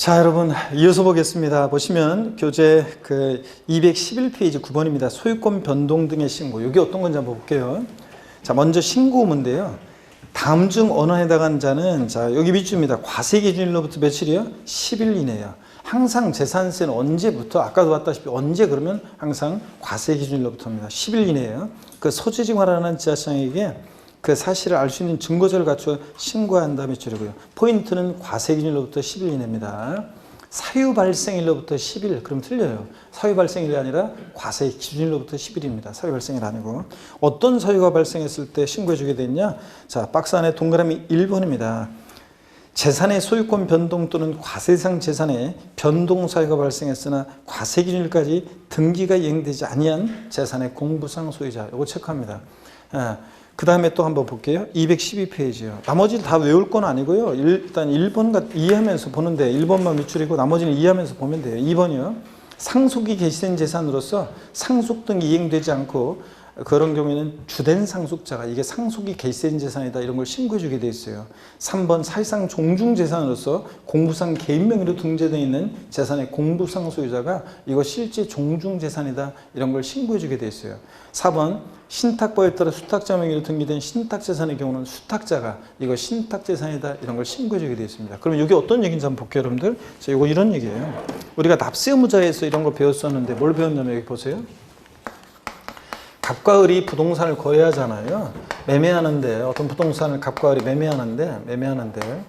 자, 여러분 이어서 보겠습니다. 보시면 교재 211페이지 9번입니다. 소유권 변동 등의 신고. 이게 어떤 건지 한번 볼게요. 자, 먼저 신고 의무인데요. 다음 중 어느 에 해당하는 자는, 자, 여기 밑줄입니다. 과세 기준일로부터 며칠이요? 10일 이내요. 항상 재산세는 언제부터? 아까도 봤다시피 언제 그러면 항상 과세 기준일로부터입니다. 10일 이내예요. 그 소지증활하는 지자청에게 그 사실을 알 수 있는 증거자를 갖추어 신고해야 한다 밑줄이고요. 포인트는 과세 기준일로부터 10일 이내입니다. 사유 발생일로부터 10일, 그럼 틀려요. 사유 발생일이 아니라 과세 기준일로부터 10일입니다. 사유 발생일 아니고. 어떤 사유가 발생했을 때 신고해 주게 됐냐? 자, 박스 안에 동그라미 1번입니다. 재산의 소유권 변동 또는 과세상 재산의 변동 사유가 발생했으나 과세 기준일까지 등기가 이행되지 아니한 재산의 공부상 소유자. 이거 체크합니다. 그 다음에 또 한번 볼게요. 212페이지요. 나머지를 다 외울 건 아니고요. 일단 1번 이해하면서 보는데 1번만 밑줄이고 나머지는 이해하면서 보면 돼요. 2번이요. 상속이 개시된 재산으로서 상속 등이 이행되지 않고 그런 경우에는 주된 상속자가 이게 상속이 개시된 재산이다 이런 걸 신고해 주게 돼 있어요. 3번 사실상 종중 재산으로서 공부상 개인 명의로 등재되어 있는 재산의 공부상 소유자가 이거 실제 종중 재산이다 이런 걸 신고해 주게 돼 있어요. 4번 신탁법에 따라 수탁자 명의로 등기된 신탁재산의 경우는 수탁자가 이거 신탁재산이다 이런 걸 신고해 주게 되어 있습니다. 그러면 이게 어떤 얘기인지 한번 볼게요, 여러분들. 자, 이거 이런 얘기예요. 우리가 납세 의무자에서 이런 거 배웠었는데 뭘 배웠냐면 여기 보세요. 갑과 을이 부동산을 거래하잖아요. 매매하는데 어떤 부동산을 갑과 을이 매매하는데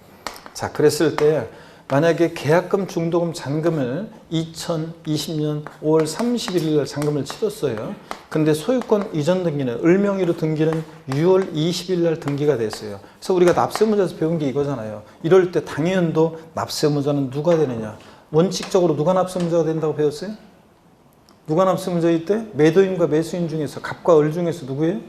자, 그랬을 때 만약에 계약금, 중도금, 잔금을 2020년 5월 31일 날 잔금을 치렀어요. 근데 소유권 이전 등기는 을 명의로 등기는 6월 20일 날 등기가 됐어요. 그래서 우리가 납세의무자에서 배운 게 이거잖아요. 이럴 때 당연도 납세의무자는 누가 되느냐? 원칙적으로 누가 납세의무자가 된다고 배웠어요? 누가 납세의무자일 때? 매도인과 매수인 중에서 갑과 을 중에서 누구예요?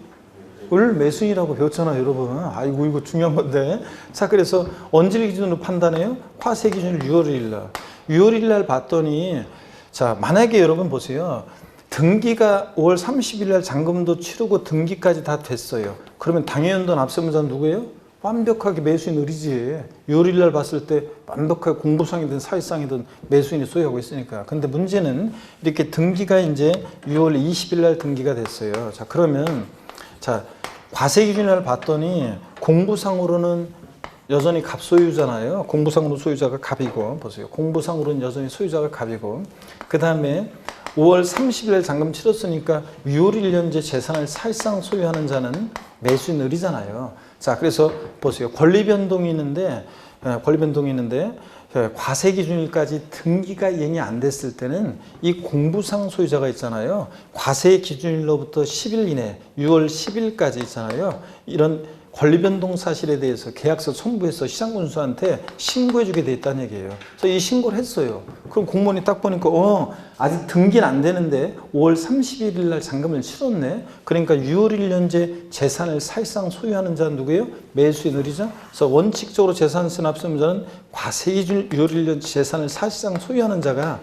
을 매수인이라고 배웠잖아요, 여러분. 아이고 이거 중요한 건데. 자, 그래서 언제를 기준으로 판단해요? 과세 기준일 6월 1일 날. 6월 1일 날 봤더니 자, 만약에 여러분 보세요. 등기가 5월 30일 날 잔금도 치르고 등기까지 다 됐어요. 그러면 당연도 납세의무자는 누구예요? 완벽하게 매수인 을이지. 6월 1일 날 봤을 때 완벽하게 공부상이든 사실상이든 매수인이 소유하고 있으니까. 근데 문제는 이렇게 등기가 이제 6월 20일 날 등기가 됐어요. 자, 그러면 자, 과세 기준을 봤더니 공부상으로는 여전히 갑 소유잖아요. 공부상으로 소유자가 갑이고, 보세요. 공부상으로는 여전히 소유자가 갑이고, 그 다음에 5월 30일 잔금 치렀으니까 6월 1일 현재 재산을 사실상 소유하는 자는 매수인 을이잖아요. 자, 그래서 보세요. 권리 변동이 있는데 과세 기준일까지 등기가 이행이 안 됐을 때는 이 공부상 소유자가 있잖아요. 과세 기준일로부터 10일 이내 6월 10일까지 있잖아요. 이런 권리 변동 사실에 대해서 계약서 첨부해서 시장군수한테 신고해 주게 돼 있다는 얘기예요. 그래서 이 신고를 했어요. 그럼 공무원이 딱 보니까 아직 등기는 안 되는데 5월 31일 날 잔금을 치렀네. 그러니까 6월 1일 현재 재산을 사실상 소유하는 자는 누구예요? 매수인 을이죠. 그래서 원칙적으로 재산세 납세의무자는 과세 기준 6월 1일 현재 재산을 사실상 소유하는 자가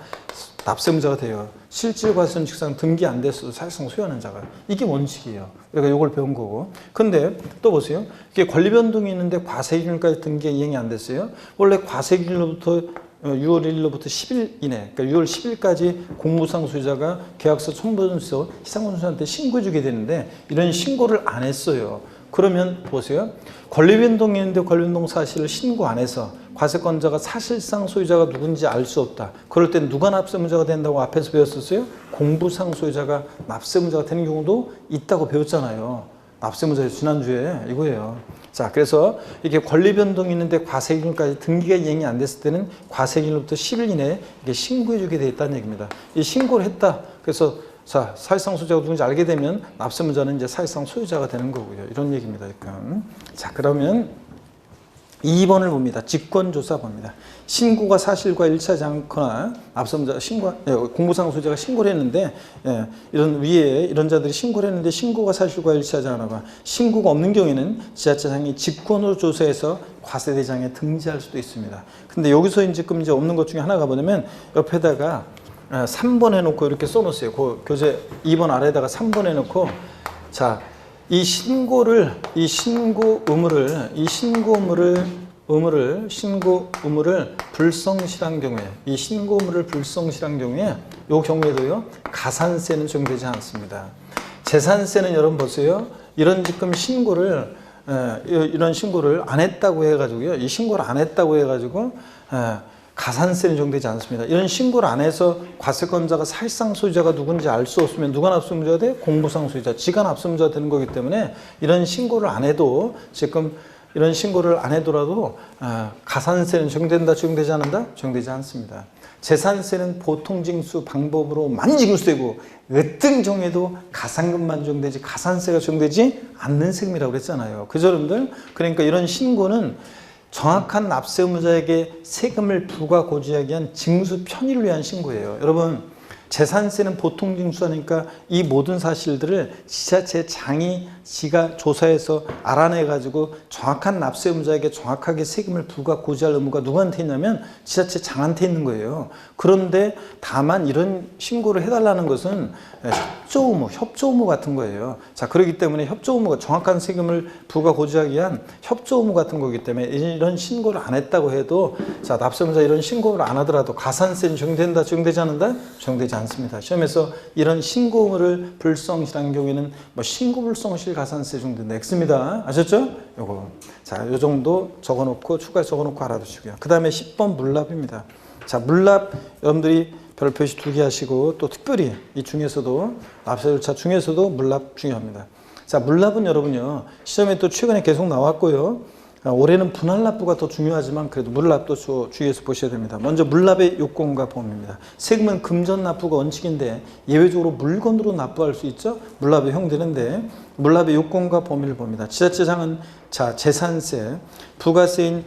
납세의무자가 돼요. 실질 과세원칙상 등기 안 됐어도 사실상 소유하는 자가. 이게 원칙이에요. 우리가 이걸 배운 거고. 근데 또 보세요. 이게 권리 변동이 있는데 과세 기준일까지 등기가 이행이 안 됐어요. 원래 과세 기준으로부터 6월 1일로부터 10일 이내, 그러니까 6월 10일까지 공무상 소유자가 계약서 첨부해서 시장군수한테 신고해 주게 되는데 이런 신고를 안 했어요. 그러면 보세요. 권리 변동이 있는데 권리 변동 사실을 신고 안 해서 과세권자가 사실상 소유자가 누군지 알 수 없다. 그럴 땐 누가 납세의무자가 된다고 앞에서 배웠었어요? 공부상 소유자가 납세의무자가 되는 경우도 있다고 배웠잖아요. 납세의무자에서 지난주에 이거예요. 자, 그래서 이게 권리 변동이 있는데 과세 기준까지 등기가 이행이 안 됐을 때는 과세 기준부터 10일 이내에 이게 신고해 주게 돼 있다는 얘기입니다. 이 신고를 했다. 그래서 자, 사실상 소유자가 누군지 알게 되면 납세의무자는 이제 사실상 소유자가 되는 거고요. 이런 얘기입니다. 그러니까. 자, 그러면 2번을 봅니다. 직권조사 봅니다. 신고가 사실과 일치하지 않거나 납세의무자가 공부상 소유자가 신고를 했는데 이런 위에 이런 자들이 신고를 했는데 신고가 사실과 일치하지 않거나 신고가 없는 경우에는 지자체장이 직권으로 조사해서 과세대장에 등재할 수도 있습니다. 근데 여기서 이제 없는 것 중에 하나가 뭐냐면 옆에다가 3번 해놓고 이렇게 써놓으세요. 그 교재 2번 아래에다가 3번 해놓고 자, 이 신고 의무를 신고 의무를 불성실한 경우에, 이 신고 의무를 불성실한 경우에, 이 경우에도요 가산세는 적용되지 않습니다. 재산세는 여러분 보세요. 이런 지금 신고를 이런 신고를 안 했다고 해가지고요, 이 신고를 안 했다고 해가지고 가산세는 적용되지 않습니다. 이런 신고를 안 해서 과세권자가 사실상 소유자가 누군지 알 수 없으면 누가 납세의무자가 돼? 공부상 소유자, 지가 납세의무자가 되는 거기 때문에 이런 신고를 안 해도, 지금 이런 신고를 안 해도라도 가산세는 적용된다, 적용되지 않는다? 적용되지 않습니다. 재산세는 보통 징수 방법으로 많이 징수되고 어떤 경우에도 가산금만 적용되지 가산세가 적용되지 않는 세금이라고 그랬잖아요. 그죠, 여러분들? 그러니까 이런 신고는 정확한 납세 의무자에게 세금을 부과 고지하기 위한 징수 편의를 위한 신고예요. 여러분, 재산세는 보통 징수하니까 이 모든 사실들을 지자체 장이 지가 조사해서 알아내가지고 정확한 납세 의무자에게 정확하게 세금을 부과 고지할 의무가 누구한테 있냐면 지자체 장한테 있는 거예요. 그런데 다만 이런 신고를 해달라는 것은 협조 의무 같은 거예요. 자, 그렇기 때문에 협조 의무가 정확한 세금을 부과 고지하기 위한 협조 의무 같은 거기 때문에 이런 신고를 안 했다고 해도, 자, 납세 의무자 이런 신고를 안 하더라도 가산세는 적용된다, 적용되지 않는다? 적용되지 않습니다. 시험에서 이런 신고 의무를 불성실한 경우에는 신고 불성실 가산세 적용된다. X입니다. 아셨죠? 요거. 자, 요 정도 적어놓고 추가 적어놓고 알아두시고요. 그 다음에 10번 물납입니다. 자, 물납 여러분들이 별 표시 2개 하시고, 또 특별히 이 중에서도 납세 절차 중에서도 물납 중요합니다. 자, 물납은 여러분요 시험에 또 최근에 계속 나왔고요. 올해는 분할납부가 더 중요하지만 그래도 물납도 주의해서 보셔야 됩니다. 먼저 물납의 요건과 범위입니다. 세금은 금전 납부가 원칙인데 예외적으로 물건으로 납부할 수 있죠. 물납에 허용되는데 물납의 요건과 범위를 봅니다. 지자체장은 자, 재산세, 부가세인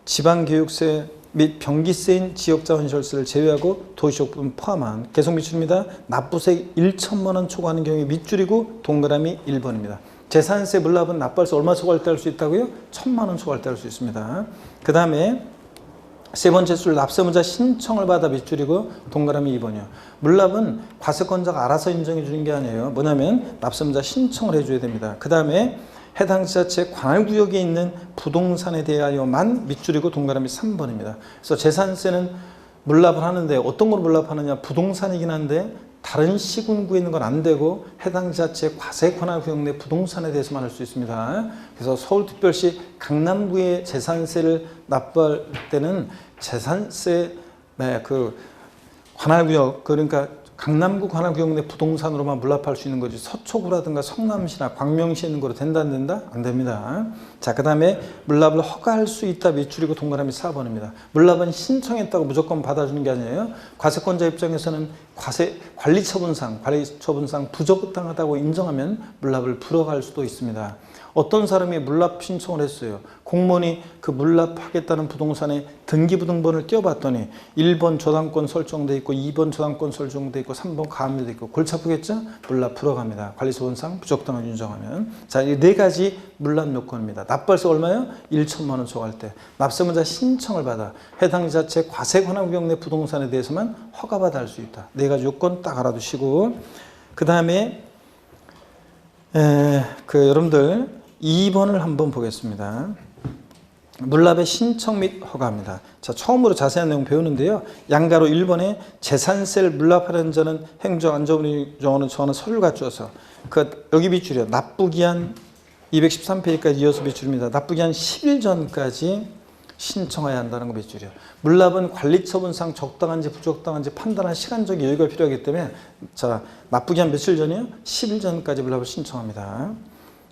지방교육세 및 병기세인 지역자원시설세를 제외하고 도시적분 포함한 계속 밑줄입니다. 납부세액 1천만 원 초과하는 경우에 밑줄이고 동그라미 1번입니다. 재산세 물납은 납부할수 얼마 초과할 때 할 수 있다고요? 1,000만 원 초과할 때 할 수 있습니다. 그 다음에 세 번째 줄 납세의무자 신청을 받아 밑줄이고 동그라미 2번이요. 물납은 과세권자가 알아서 인정해 주는 게 아니에요. 뭐냐면 납세의무자 신청을 해줘야 됩니다. 그 다음에 해당 지자체 관할구역에 있는 부동산에 대하여만 밑줄이고 동그라미 3번입니다. 그래서 재산세는 물납을 하는데 어떤 걸 물납하느냐? 부동산이긴 한데 다른 시군구에 있는 건 안 되고 해당 지자체 과세 관할구역 내 부동산에 대해서만 할 수 있습니다. 그래서 서울특별시 강남구의 재산세를 납부할 때는 재산세 그 관할구역, 그러니까 강남구 관할구역 내 부동산으로만 물납할 수 있는 거지 서초구라든가 성남시나 광명시에 있는 거로 된다 안 된다? 안 됩니다. 자, 그 다음에 물납을 허가할 수 있다 밑줄이고 동그라미 4번입니다. 물납은 신청했다고 무조건 받아주는 게 아니에요. 과세권자 입장에서는 관리처분상 부적당하다고 인정하면 물납을 불허할 수도 있습니다. 어떤 사람이 물납 신청을 했어요. 공무원이 그 물납하겠다는 부동산에 등기부등본을 띄워봤더니 1번 저당권 설정돼 있고 2번 저당권 설정돼 있고 3번 가압류돼 있고 골치 아프겠죠? 물납 불허갑니다. 관리처분상 부적당을 인정하면. 자, 이 네 가지 물납 요건입니다. 납부할세 얼마요? 1천만 원 초과할 때. 납세의무자 신청을 받아 해당 지자체 과세 관할구역 내 부동산에 대해서만 허가받아 할 수 있다. 네 가지 요건 딱 알아두시고, 그 다음에 여러분들 2번을 한번 보겠습니다. 물납의 신청 및 허가입니다. 자, 처음으로 자세한 내용 배우는데요. 양가로 1번에 재산세를 물납하려는 자는 행정안전운영원은 정하는 서류를 갖추어서 여기 밑줄이요. 납부기한 213페이지까지 이어서 밑줄입니다. 납부기한 10일 전까지 신청해야 한다는 거 밑줄이요. 물납은 관리처분상 적당한지 부적당한지 판단할 시간적 여유가 필요하기 때문에 자, 납부기한 며칠 전이요? 10일 전까지 물납을 신청합니다.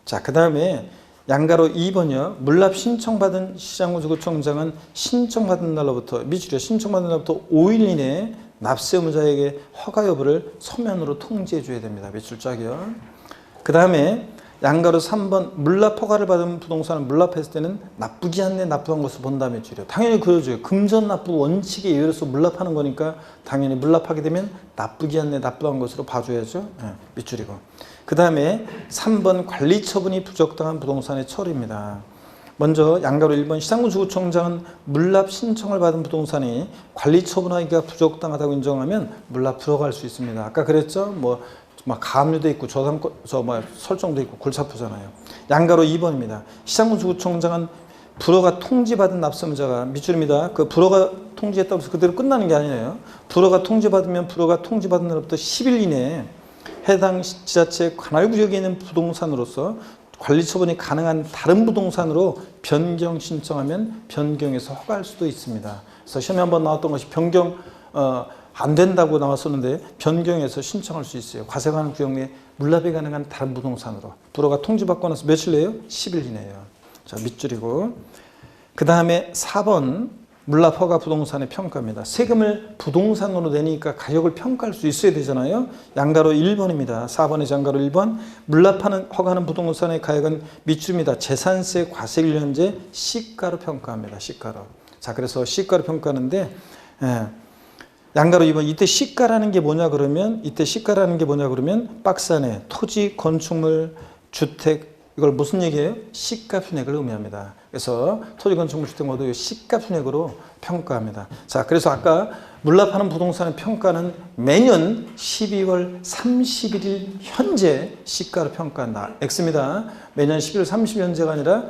자, 그 다음에 양가로 2번이요. 물납 신청받은 시장구청장은 신청받은 날로부터 밑줄이요. 신청받은 날부터 5일 이내에 납세 의무자에게 허가 여부를 서면으로 통지해 줘야 됩니다. 밑줄 짝이요. 그 다음에 양가로 3번 물납 허가를 받은 부동산을 물납했을 때는 납부기한 내에 납부한 것을 본다 밑줄이요. 당연히 그러죠. 금전 납부 원칙에 의해서 물납하는 거니까 당연히 물납하게 되면 납부기한 내에 납부한 것으로 봐줘야죠. 밑줄이고. 그 다음에 3번 관리처분이 부적당한 부동산의 처리입니다. 먼저 양가로 1번 시장군수구청장은 물납 신청을 받은 부동산이 관리처분하기가 부적당하다고 인정하면 물납 불허할 수 있습니다. 아까 그랬죠? 가압류도 있고 설정도 있고 골치 아프잖아요. 양가로 2번입니다. 시장군수구청장은 불허가 통지받은 납세문자가 밑줄입니다. 그 불허가 통지했다고 해서 그대로 끝나는 게 아니에요. 불허가 통지받으면 불허가 통지받은 날부터 10일 이내에 해당 지자체 관할구역에 있는 부동산으로서 관리 처분이 가능한 다른 부동산으로 변경 신청하면 변경해서 허가할 수도 있습니다. 그래서 시험에 한번 나왔던 것이 변경 안 된다고 나왔었는데 변경해서 신청할 수 있어요. 과세관할 구역 내 물납이 가능한 다른 부동산으로. 불허가 통지받고 나서 며칠 내요? 10일 이내예요. 자, 밑줄이고. 그 다음에 4번 물납 허가 부동산의 평가입니다. 세금을 부동산으로 내니까 가격을 평가할 수 있어야 되잖아요. 양가로 1번입니다. 4번의 양가로 1번. 물납하는 허가하는 부동산의 가격은 밑줄입니다. 재산세 과세일련제 시가로 평가합니다. 시가로. 자, 그래서 시가로 평가하는데 양가로 2번. 이때 시가라는 게 뭐냐 그러면 박스 안에 토지, 건축물, 주택 이걸 무슨 얘기예요? 시가 순액을 의미합니다. 그래서 토지, 건축물, 주택 모두 시가 순액으로 평가합니다. 자, 그래서 아까 물납하는 부동산의 평가는 매년 12월 31일 현재 시가로 평가한다. X입니다. 매년 12월 30일 현재가 아니라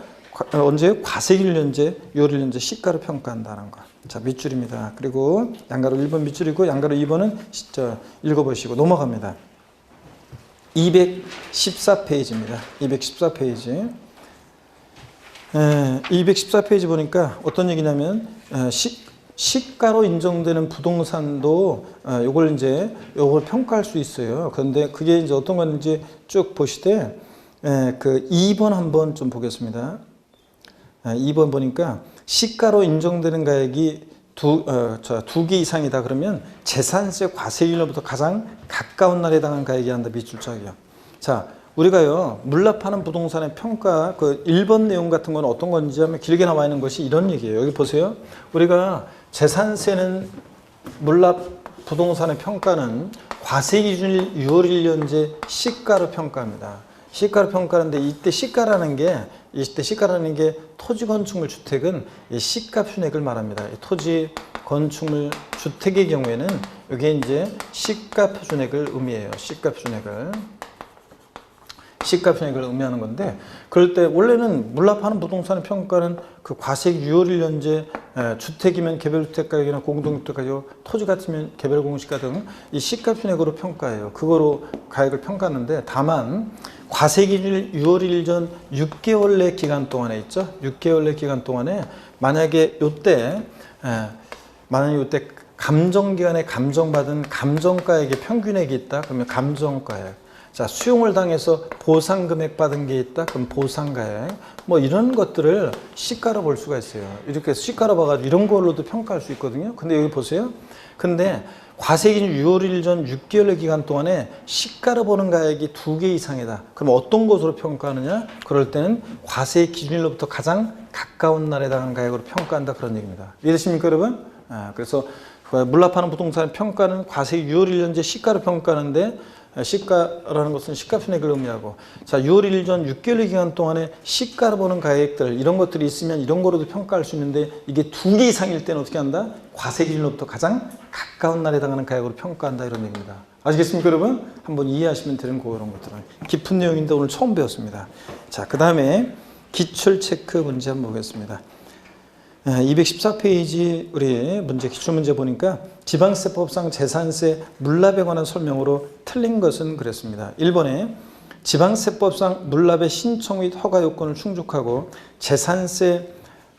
언제? 과세일 현재, 요일 현재 시가로 평가한다는 거. 자, 밑줄입니다. 그리고 양가로 1번 밑줄이고 양가로 2번은 읽어보시고 넘어갑니다. 214페이지입니다. 214페이지. 214페이지 보니까 어떤 얘기냐면 시가로 인정되는 부동산도 요걸 평가할 수 있어요. 그런데 그게 이제 어떤 건지 쭉 보시되 그 2번 한번 좀 보겠습니다. 2번 보니까 시가로 인정되는 가액이 두 개 이상이다 그러면 재산세 과세일로부터 가장 가까운 날에 해당한 가액이 한다. 밑줄짝이요. 자, 우리가요 물납하는 부동산의 평가 그 1번 내용 같은 건 어떤 건지 하면 길게 나와 있는 것이 이런 얘기예요. 여기 보세요. 우리가 재산세는 물납 부동산의 평가는 과세기준일 6월 1년제 시가로 평가합니다. 시가로 평가하는데 이때 시가라는 게 토지, 건축물, 주택은 이 시가 순액을 말합니다. 토지, 건축물, 주택의 경우에는 이게 이제 시가 순액을 의미해요. 시가 순액을 의미하는 건데, 그럴 때 원래는 물납하는 부동산의 평가는 그 과세기 6월 1년제 주택이면 개별주택 가격이나 공동주택 가격, 토지 같으면 개별공시가 등 이 시가 순액으로 평가해요. 그거로 가액을 평가하는데, 다만 과세기준 6월 1일 전 6개월 내 기간 동안에 있죠. 6개월 내 기간 동안에 만약에 요때 감정기간에 감정받은 감정가액의 평균액이 있다. 그러면 감정가액. 자, 수용을 당해서 보상금액 받은 게 있다. 그럼 보상가액. 뭐 이런 것들을 시가로 볼 수가 있어요. 이렇게 시가로 봐가지고 이런 걸로도 평가할 수 있거든요. 근데 여기 보세요. 근데 과세기준 6월 1일 전 6개월의 기간 동안에 시가로 보는 가액이 2개 이상이다. 그럼 어떤 것으로 평가하느냐? 그럴 때는 과세 기준일로부터 가장 가까운 날에 해당하는 가액으로 평가한다. 그런 얘기입니다. 이해되십니까, 여러분? 그래서 물납하는 부동산의 평가는 과세기 6월 1년제 시가로 평가하는데, 시가라는 것은 시가순액을 의미하고, 자, 6월 1일 전 6개월 기간 동안에 시가로 보는 가액들 이런 것들이 있으면 이런 거로도 평가할 수 있는데, 이게 2개 이상일 때는 어떻게 한다? 과세 기준으로부터 가장 가까운 날에 해당하는 가액으로 평가한다. 이런 얘기입니다. 아시겠습니까, 여러분? 한번 이해하시면 되는 그런 것들은 깊은 내용인데 오늘 처음 배웠습니다. 자, 그 다음에 기출 체크 문제 한번 보겠습니다. 214페이지 우리 문제 기출문제 보니까 지방세법상 재산세 물납에 관한 설명으로 틀린 것은 그랬습니다. 1번에 지방세법상 물납의 신청 및 허가 요건을 충족하고 재산세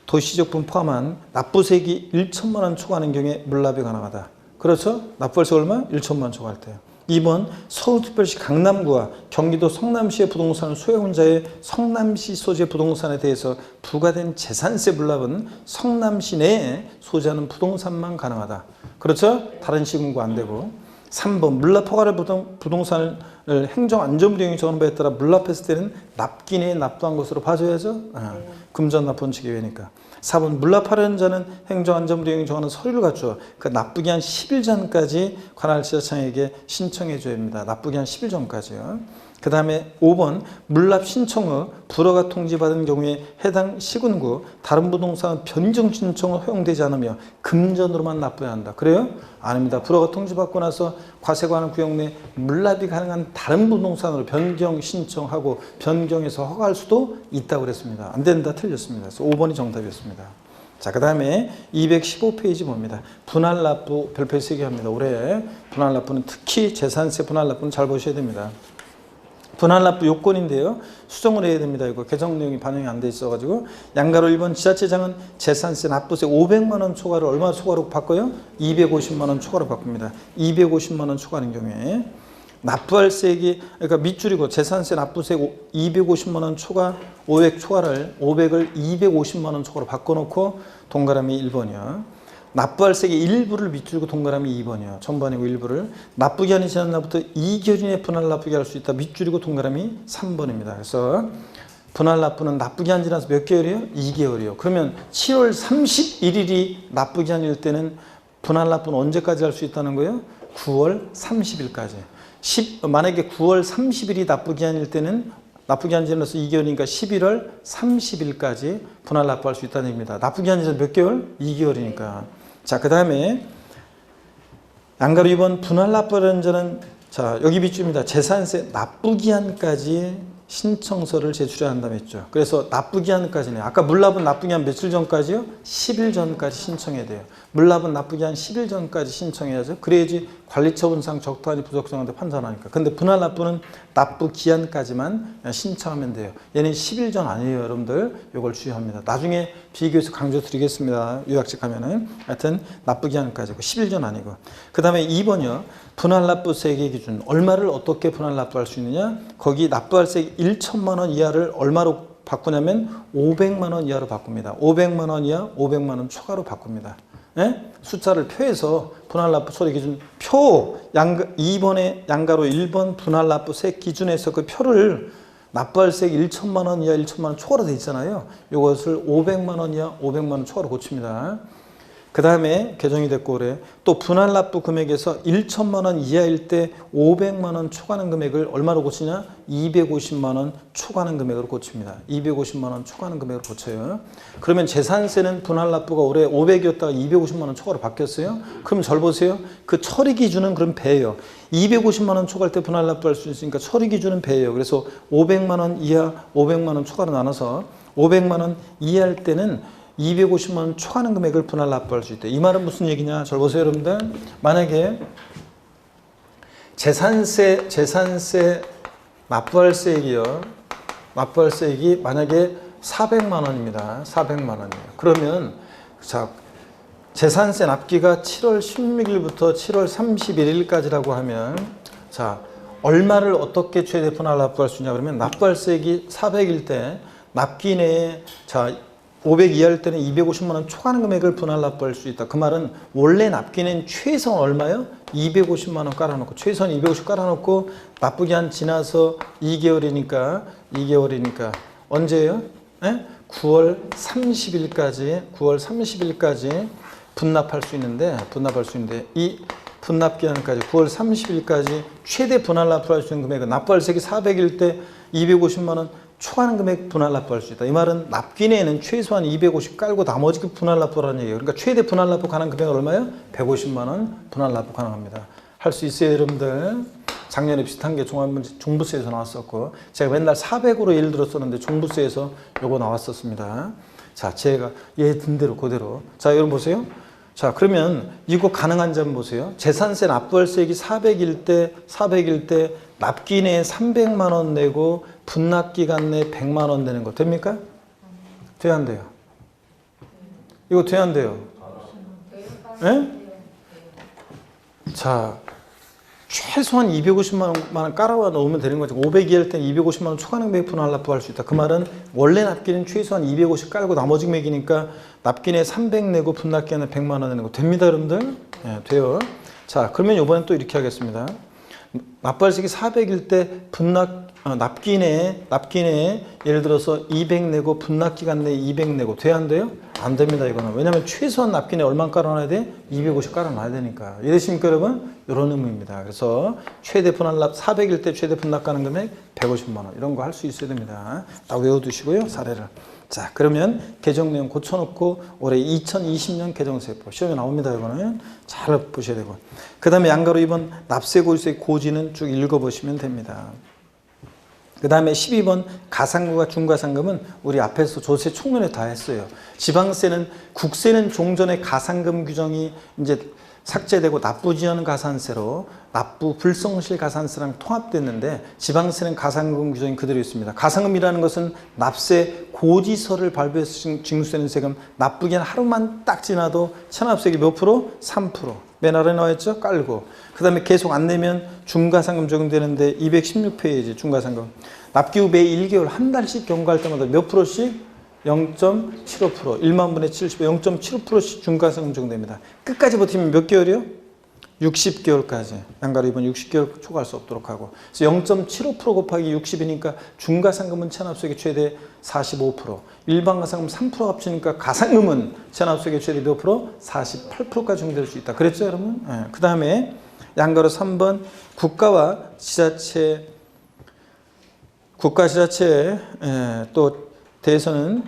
도시적분 포함한 납부세액이 1천만 원 초과하는 경우에 물납이 가능하다. 그렇죠? 납부월세 얼마? 1천만 원 초과할 때요. 2번 서울특별시 강남구와 경기도 성남시의 부동산을 소유한 자의 성남시 소재 부동산에 대해서 부과된 재산세 물납은 성남시 내에 소재하는 부동산만 가능하다. 그렇죠? 다른 시군구 안 되고. 3번 물납 허가를 부동산을 행정안전부령이 정한 바에 따라 물납했을 때는 납기 내에 납부한 것으로 봐줘야죠. 금전 납부 원칙에 의하니까. 4번 물납하려는 자는 행정안전부령이 정하는 서류를 갖추어 그 납부기 한 10일 전까지 관할 지자청에게 신청해 줘야 합니다. 납부기 한 10일 전까지요. 그 다음에 5번 물납 신청 후 불허가 통지받은 경우에 해당 시군구 다른 부동산 변경 신청 후 허용되지 않으며 금전으로만 납부해야 한다. 그래요? 아닙니다. 불허가 통지받고 나서 과세관할 구역 내 물납이 가능한 다른 부동산으로 변경 신청하고 변경해서 허가할 수도 있다고 그랬습니다. 안 된다. 틀렸습니다. 그래서 5번이 정답이었습니다. 자, 그 다음에 215페이지 봅니다. 분할납부 별표 3개 합니다. 올해 분할납부는 특히 재산세 분할납부는 잘 보셔야 됩니다. 분할납부 요건인데요. 수정을 해야 됩니다. 이거 개정 내용이 반영이 안 돼 있어가지고 양가로 1번 지자체장은 재산세 납부세 500만 원 초과를 얼마 초과로 바꿔요? 250만 원 초과로 바꿉니다. 250만 원 초과하는 경우에 납부할 세액이 그러니까 밑줄이고 재산세 납부세 250만 원 초과 500 초과를 500을 250만 원 초과로 바꿔놓고 동그라미 1번이요. 납부할 세액의 일부를 밑줄이고 동그라미 2번이요. 전반이고 일부를 납부기한이 지난 날부터 2개월 이내 분할납부기 할 수 있다. 밑줄이고 동그라미 3번입니다. 그래서 분할납부는 납부기한 지나서 몇 개월이요? 2개월이요. 그러면 7월 31일이 납부기한일 때는 분할납부는 언제까지 할 수 있다는 거예요? 9월 30일까지. 만약에 9월 30일이 납부기한일 때는 납부기한 지나서 2개월이니까 11월 30일까지 분할납부할 수 있다는 얘기입니다. 납부기한 지나서 몇 개월? 2개월이니까. 자, 그 다음에 양가로 2번 분할납부라는 자는 자 여기 밑줄입니다. 재산세 납부기한까지 신청서를 제출해야 한다고 했죠. 그래서 납부기한까지는 아까 물납은 납부기한 며칠 전까지요? 10일 전까지 신청해야 돼요. 물납은 납부기한 10일 전까지 신청해야죠. 그래야지 관리처분상 적당한지 부적당한지 판단하니까. 근데 분할납부는 납부기한까지만 신청하면 돼요. 얘는 10일 전 아니에요. 여러분들 이걸 주의합니다. 나중에 비교해서 강조 드리겠습니다. 요약식 하면은 하여튼 납부기한까지고 10일 전 아니고. 그 다음에 2번이요. 분할납부 세액의 기준 얼마를 어떻게 분할납부할 수 있느냐? 거기 납부할 세액 1천만 원 이하를 얼마로 바꾸냐면 500만 원 이하로 바꿉니다. 500만 원 이하 500만 원 초과로 바꿉니다. 예? 숫자를 표해서 분할납부 소리 기준 표 2번에 양가로 1번 분할납부 세액 기준에서 그 표를 납부할 세액 1천만 원 이하 1천만 원 초과로 돼 있잖아요. 이것을 500만 원 이하 500만 원 초과로 고칩니다. 그 다음에 개정이 됐고 그래. 또 분할납부 금액에서 1천만 원 이하일 때 500만 원 초과하는 금액을 얼마로 고치냐? 250만 원 초과하는 금액으로 고칩니다. 250만 원 초과하는 금액으로 고쳐요. 그러면 재산세는 분할납부가 올해 500이었다가 250만 원 초과로 바뀌었어요. 그럼 절 보세요. 그 처리 기준은 그럼 배예요. 250만 원 초과할 때 분할납부 할 수 있으니까 처리 기준은 배예요. 그래서 500만 원 이하 500만 원 초과로 나눠서 500만 원 이하일 때는 250만 원 초과하는 금액을 분할납부할 수 있다. 이 말은 무슨 얘기냐? 잘 보세요, 여러분들. 만약에 재산세 납부할 세액이요. 납부할 세액이 만약에 400만 원입니다. 400만 원이에요. 그러면 자 재산세 납기가 7월 16일부터 7월 31일까지라고 하면 자 얼마를 어떻게 최대 분할납부할 수 있냐 그러면 납부할 세액이 400일 때 납기 내에 자 500 이하일 때는 250만 원 초과하는 금액을 분할납부할 수 있다. 그 말은 원래 납기는 최소한 얼마요? 250만 원 깔아놓고 최소한 250 깔아놓고 납부기한 지나서 2개월이니까 언제예요? 네? 9월 30일까지 분납할 수 있는데 이 분납기한까지 9월 30일까지 최대 분할납부할 수 있는 금액은 납부할 세액이 400일 때 250만 원 초과하는 금액 분할납부할 수 있다. 이 말은 납기 내에는 최소한 250 깔고 나머지 분할납부라는 얘기예요. 그러니까 최대 분할납부 가능한 금액은 얼마예요? 150만 원 분할납부 가능합니다. 할 수 있어요, 여러분들. 작년에 비슷한 게 종부세에서 나왔었고 제가 맨날 400으로 예를 들었었는데 종부세에서 요거 나왔었습니다. 자, 제가 얘 든 대로 그대로. 자, 여러분 보세요. 자, 그러면 이거 가능한지 한번 보세요. 재산세 납부할 세액이 400일 때 납기 내에 300만 원 내고 분납기간 내에 100만 원 내는 거 됩니까? 돼야 안 돼요? 이거 돼야 안 돼요? 예? 자, 최소한 250만 원 깔아와 넣으면 되는 거죠. 500 이하일 때 250만 원 초과하는 금액 분할납부할 수 있다. 그 말은 원래 납기는 최소한 250 깔고 나머지 금액이니까 납기 내에 300 내고 분납기간에 100만 원 내는 거 됩니다, 여러분들? 예, 돼요. 자, 그러면 이번엔 또 이렇게 하겠습니다. 납부할 세액이 400일 때 납기인에 예를 들어서 200 내고 분납기간 내에 200 내고 돼야 안 돼요? 안 됩니다. 이거는. 왜냐하면 최소한 납기인에 얼마 깔아놔야 돼? 250 깔아놔야 되니까. 이해되십니까 여러분? 이런 의미입니다. 그래서 최대 분할납 400일 때 최대 분납 가는 금액 150만 원 이런 거 할 수 있어야 됩니다. 딱 외워두시고요. 사례를. 자, 그러면 개정 내용 고쳐놓고 올해 2020년 개정세법 시험에 나옵니다. 이거는 잘 보셔야 되고, 그 다음에 양가로 2번 납세고지서의 고지는 쭉 읽어보시면 됩니다. 그 다음에 12번 가상금과 중과상금은 우리 앞에서 조세 총론에 다 했어요. 지방세는, 국세는 종전에 가상금 규정이 이제 삭제되고 납부지연 가산세로 납부 불성실 가산세랑 통합됐는데, 지방세는 가상금 규정이 그대로 있습니다. 가상금이라는 것은 납세 고지서를 발부해서 징수되는 세금, 납부기한 하루만 딱 지나도 체납세액이 몇 프로? 3%. 맨 아래 나와 있죠? 깔고. 그 다음에 계속 안 내면 중과상금 적용되는데 216페이지 중과상금. 납기 후 매 1개월 한 달씩 경과할 때마다 몇 프로씩? 0.75%, 1만 분의 70에 0.75%씩 중과상금 적용됩니다. 끝까지 버티면 몇 개월이요? 60개월까지. 양가로 2번 60개월 초과할 수 없도록 하고. 그래서 0.75% 곱하기 60이니까 중과상금은 체납세액의 최대 45%, 일반 가상금 3% 합치니까 가상금은 체납세액의 최대 몇 프로? 48%까지 적용될 수 있다. 그랬죠, 여러분? 네. 그 다음에 양가로 3번 국가와 지자체, 또 대해서는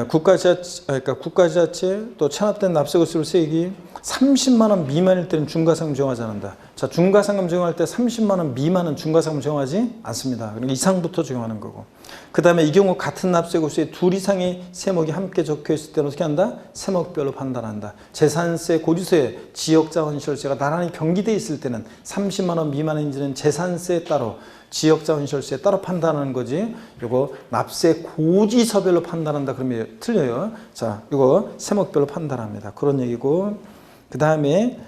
국가지자체 또 체납된 납세고지로 세액이 30만 원 미만일 때는 중과상금 적용하지 않는다. 자, 중과상금 적용할 때 30만 원 미만은 중과상금 적용하지 않습니다. 그러니까 이상부터 적용하는 거고. 그 다음에 이 경우 같은 납세고지에 둘 이상의 세목이 함께 적혀 있을 때는 어떻게 한다? 세목별로 판단한다. 재산세 고지서에 지역자원시설세가 나란히 병기되어 있을 때는 30만 원 미만인지는 재산세에 따로, 지역자원시설세에 따로 판단하는 거지. 요거 납세 고지서별로 판단한다 그러면 틀려요. 자, 이거 세목별로 판단합니다. 그런 얘기고. 그 다음에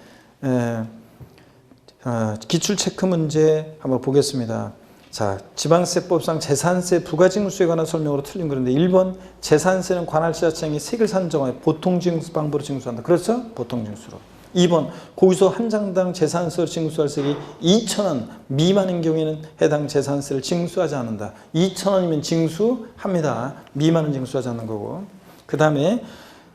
기출 체크 문제 한번 보겠습니다. 자, 지방세법상 재산세 부가징수에 관한 설명으로 틀린 건데 1번 재산세는 관할지자체장이 세액을 산정하여 보통징수 방법으로 징수한다. 그렇죠? 보통징수로. 2번 고지서 한 장당 재산세를 징수할 세액이 2,000원 미만인 경우에는 해당 재산세를 징수하지 않는다. 2,000원이면 징수합니다. 미만은 징수하지 않는 거고. 그 다음에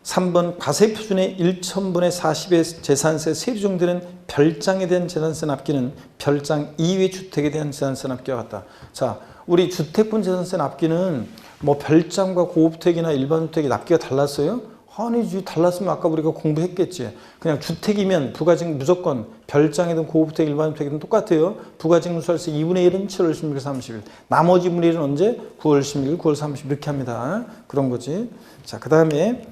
3번 과세표준의 1,000분의 40의 재산세 세율이 적용되는 별장에 대한 재산세 납기는 별장 이외 주택에 대한 재산세 납기와 같다. 자, 우리 주택분 재산세 납기는 뭐 별장과 고급주택이나 일반 주택이 납기가 달랐어요? 아니지, 달랐으면 아까 우리가 공부했겠지. 그냥 주택이면 부가징 무조건 별장이든 고급주택, 일반 주택이든 똑같아요. 부가징수할세 2분의 1은 7월 16일, 30일. 나머지 2분의 1은 언제? 9월 16일, 9월 30일 이렇게 합니다. 그런 거지. 자, 그 다음에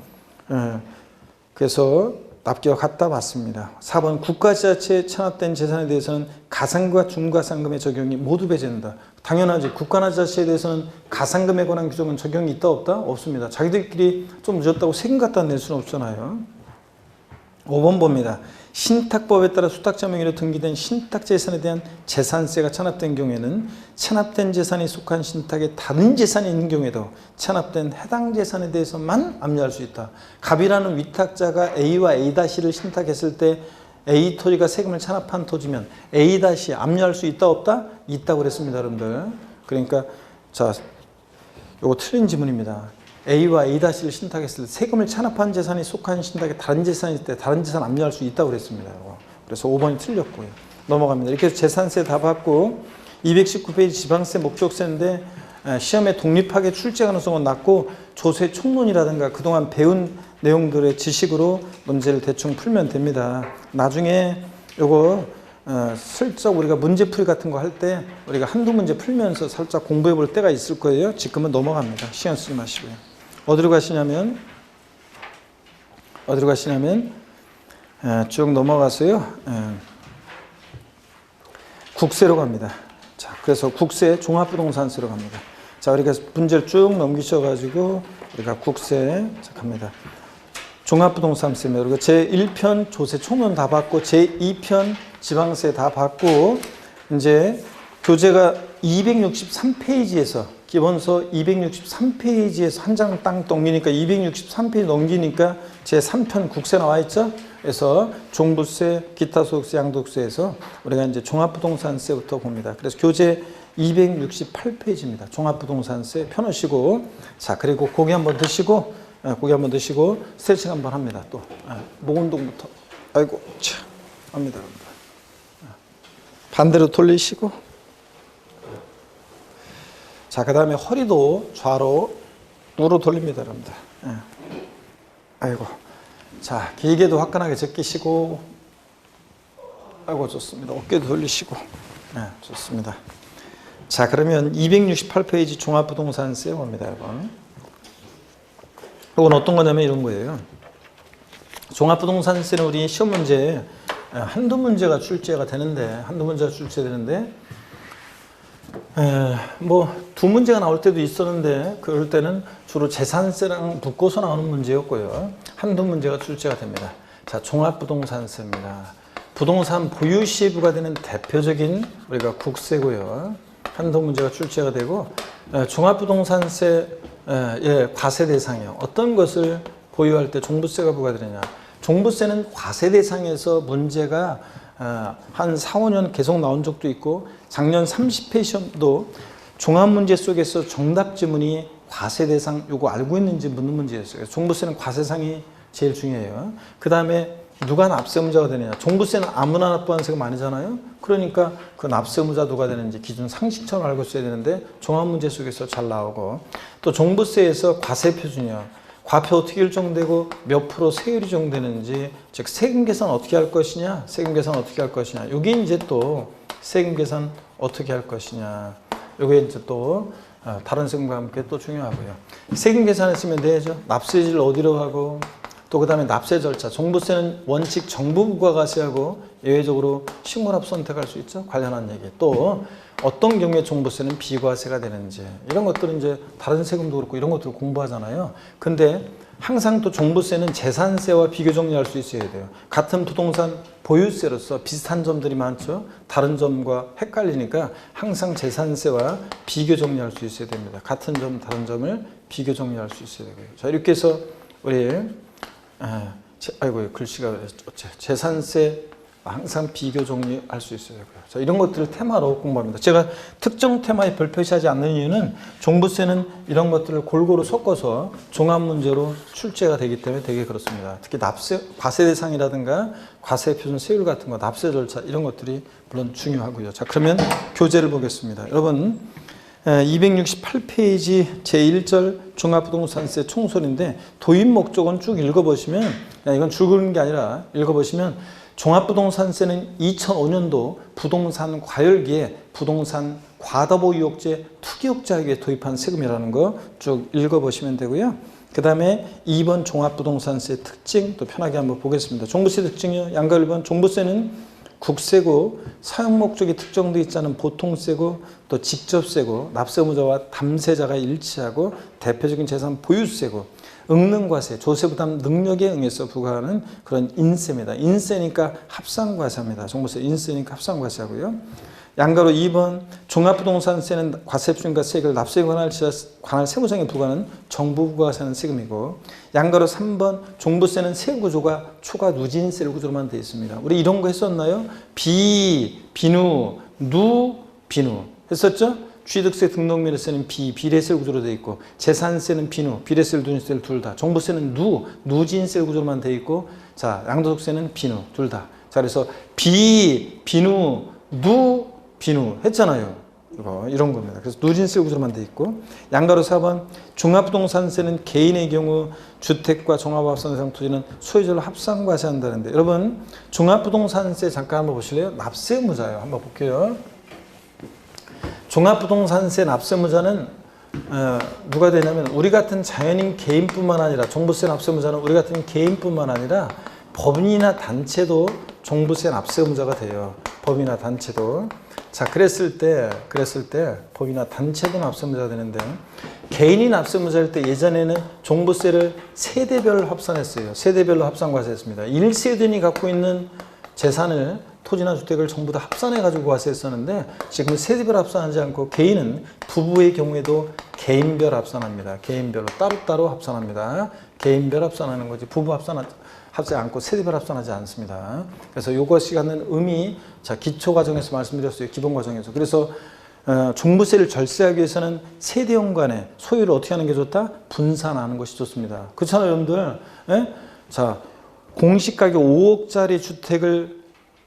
그래서 납기와 같다 맞습니다. 4번 국가지자체에 체납된 재산에 대해서는 가상금과 중과상금의 적용이 모두 배제된다. 당연하지. 국가나 지자체에 대해서는 가상금에 관한 규정은 적용이 있다 없다? 없습니다. 자기들끼리 좀 늦었다고 세금 갖다 낼 수는 없잖아요. 5번 봅니다. 신탁법에 따라 수탁자명의로 등기된 신탁재산에 대한 재산세가 체납된 경우에는 체납된 재산이 속한 신탁에 다른 재산이 있는 경우에도 체납된 해당 재산에 대해서만 압류할 수 있다. 갑이라는 위탁자가 A와 A-를 신탁했을 때 A 토지가 세금을 체납한 토지면 A- 압류할 수 있다 없다? 있다고 그랬습니다, 여러분들. 그러니까 자, 요거 틀린 지문입니다. A와 A-를 신탁했을 때 세금을 체납한 재산이 속한 신탁에 다른 재산이 있을 때 다른 재산 압류할 수 있다고 그랬습니다. 그래서 5번이 틀렸고요. 넘어갑니다. 이렇게 해서 재산세 다 받고 219페이지 지방세 목적세인데 시험에 독립하게 출제 가능성은 낮고 조세 총론이라든가 그동안 배운 내용들의 지식으로 문제를 대충 풀면 됩니다. 나중에 요거 슬쩍 우리가 문제풀이 같은 거 할 때 우리가 한두 문제 풀면서 살짝 공부해 볼 때가 있을 거예요. 지금은 넘어갑니다. 시간 쓰지 마시고요. 어디로 가시냐면 쭉 넘어가서요. 국세로 갑니다. 자, 그래서 국세 종합부동산세로 갑니다. 자, 우리가 문제를 쭉 넘기셔가지고 우리가 국세 갑니다. 종합부동산세입니다. 그리고 제1편 조세 총론 다 받고 제2편 지방세 다 받고 이제 교재가 263페이지에서 기본서 263페이지에서 한 장 땅 넘기니까 263페이지 넘기니까 제3편 국세 나와 있죠? 에서 종부세, 기타 소득세, 양도세에서 우리가 이제 종합부동산세부터 봅니다. 그래서 교재 268페이지입니다. 종합부동산세 펴놓으시고, 자, 그리고 고기 한번 드시고, 스트레칭 한번 합니다. 또, 목 운동부터. 아이고, 참, 합니다. 반대로 돌리시고, 자, 그 다음에 허리도 좌로, 우로 돌립니다, 여러분들. 아이고. 자, 길게도 화끈하게 제끼시고, 아이고, 좋습니다. 어깨도 돌리시고, 좋습니다. 자, 그러면 268페이지 종합부동산세 봅니다, 여러분. 이건 어떤 거냐면 이런 거예요. 종합부동산세는 우리 시험 문제에 한두 문제가 출제가 되는데, 뭐 두 문제가 나올 때도 있었는데, 그럴 때는 주로 재산세랑 묶어서 나오는 문제였고요. 한두 문제가 출제가 됩니다. 자, 종합부동산세입니다. 부동산 보유 시에 부과되는 대표적인 우리가 국세고요. 한두 문제가 출제가 되고, 종합부동산세 과세 대상이요. 어떤 것을 보유할 때 종부세가 부과되느냐. 종부세는 과세 대상에서 문제가 한 4, 5년 계속 나온 적도 있고, 작년 30회 시험도 종합문제 속에서 정답 지문이 과세 대상 요거 알고 있는지 묻는 문제였어요. 종부세는 과세상이 제일 중요해요. 그 다음에 누가 납세의무자가 되느냐. 종부세는 아무나 납부하는 세금 아니잖아요. 그러니까 그 납세의무자 누가 되는지 기준 상식처럼 알고 있어야 되는데 종합문제 속에서 잘 나오고, 또 종부세에서 과세 표준이요. 과표 어떻게 일정되고 몇 프로 세율이 정되는지, 즉 세금 계산 어떻게 할 것이냐, 여기 이제 또 세금 계산 어떻게 할 것이냐, 요게 이제 또 다른 세금과 함께 또 중요하고요. 세금 계산했으면 되죠. 납세지를 어디로 하고, 또 그 다음에 납세 절차. 종부세는 원칙 정부 부과과세하고 예외적으로 신고납 선택할 수 있죠. 관련한 얘기. 또 어떤 경우에 종부세는 비과세가 되는지, 이런 것들은 이제 다른 세금도 그렇고 이런 것들을 공부하잖아요. 근데 항상 또 종부세는 재산세와 비교 정리할 수 있어야 돼요. 같은 부동산 보유세로서 비슷한 점들이 많죠. 다른 점과 헷갈리니까 항상 재산세와 비교 정리할 수 있어야 됩니다. 같은 점, 다른 점을 비교 정리할 수 있어야 되고요. 자, 이렇게 해서 우리 아이고, 글씨가 재산세 항상 비교 정리할 수 있어야 되고요. 자, 이런 것들을 테마로 공부합니다. 제가 특정 테마에 별 표시하지 않는 이유는 종부세는 이런 것들을 골고루 섞어서 종합 문제로 출제가 되기 때문에 되게 그렇습니다. 특히 납세, 과세 대상이라든가 과세 표준 세율 같은 거, 납세 절차 이런 것들이 물론 중요하고요. 자, 그러면 교재를 보겠습니다. 여러분, 268페이지 제1절 종합부동산세 총설인데 도입 목적은 쭉 읽어보시면, 이건 줄 그리는 게 아니라 읽어보시면, 종합부동산세는 2005년도 부동산 과열기에 부동산 과다보유욕제 투기욕자에게 도입한 세금이라는 거 쭉 읽어보시면 되고요. 그 다음에 2번 종합부동산세 특징 또 편하게 한번 보겠습니다. 종부세 특징이요. 양가 1번 종부세는 국세고 사용 목적이 특정되어 있지 않은 보통세고 또 직접세고 납세의무자와 담세자가 일치하고 대표적인 재산 보유세고 응능과세, 조세부담 능력에 의해서 부과하는 그런 인세입니다. 인세니까 합산과세입니다. 종부세 인세니까 합산과세하고요. 양가로 2번 종합부동산세는 과세표준과 세액을 납세에 관할 세무상에 부과하는 정부 부과세는 세금이고, 양가로 3번 종부세는 세구조가 초과 누진세 구조로만 되어 있습니다. 우리 이런 거 했었나요? 비누, 비누 했었죠? 취득세 등록면세는 비례세 구조로 되어 있고, 재산세는 비례세, 누진세 둘 다. 종부세는 누진세 구조로만 되어 있고, 자, 양도소득세는 둘 다. 자, 그래서 비누 했잖아요. 이런 겁니다. 그래서 누진세 구조로만 되어 있고, 양가로 4번 종합부동산세는 개인의 경우 주택과 종합합산상 토지는 소유자로 합산과세한다는데, 여러분 종합부동산세 잠깐 한번 보실래요? 납세의무자예요. 한번 볼게요. 종합부동산세 납세의무자는 누가 되냐면 우리 같은 자연인 개인뿐만 아니라, 종부세 납세의무자는 우리 같은 개인뿐만 아니라 법인이나 단체도 종부세 납세의무자가 돼요. 법인이나 단체도. 자, 그랬을 때 법인이나 단체도 납세의무자가 되는데, 개인이 납세의무자일 때 예전에는 종부세를 세대별로 합산했어요. 세대별로 합산과세했습니다. 1세대인이 갖고 있는 재산을, 토지나 주택을 전부 다 합산해가지고 과세했었는데, 지금 세대별 합산하지 않고 개인은 부부의 경우에도 개인별 합산합니다. 개인별로 따로따로 합산합니다. 개인별 합산하는 거지 부부 합산하지 않고 세대별 합산하지 않습니다. 그래서 이것이 갖는 의미, 자 기초 과정에서 말씀드렸어요. 기본 과정에서. 그래서 종부세를 절세하기 위해서는 세대원 간의 소유를 어떻게 하는 게 좋다? 분산하는 것이 좋습니다. 그렇잖아요, 여러분들. 예? 자, 공시가격 5억짜리 주택을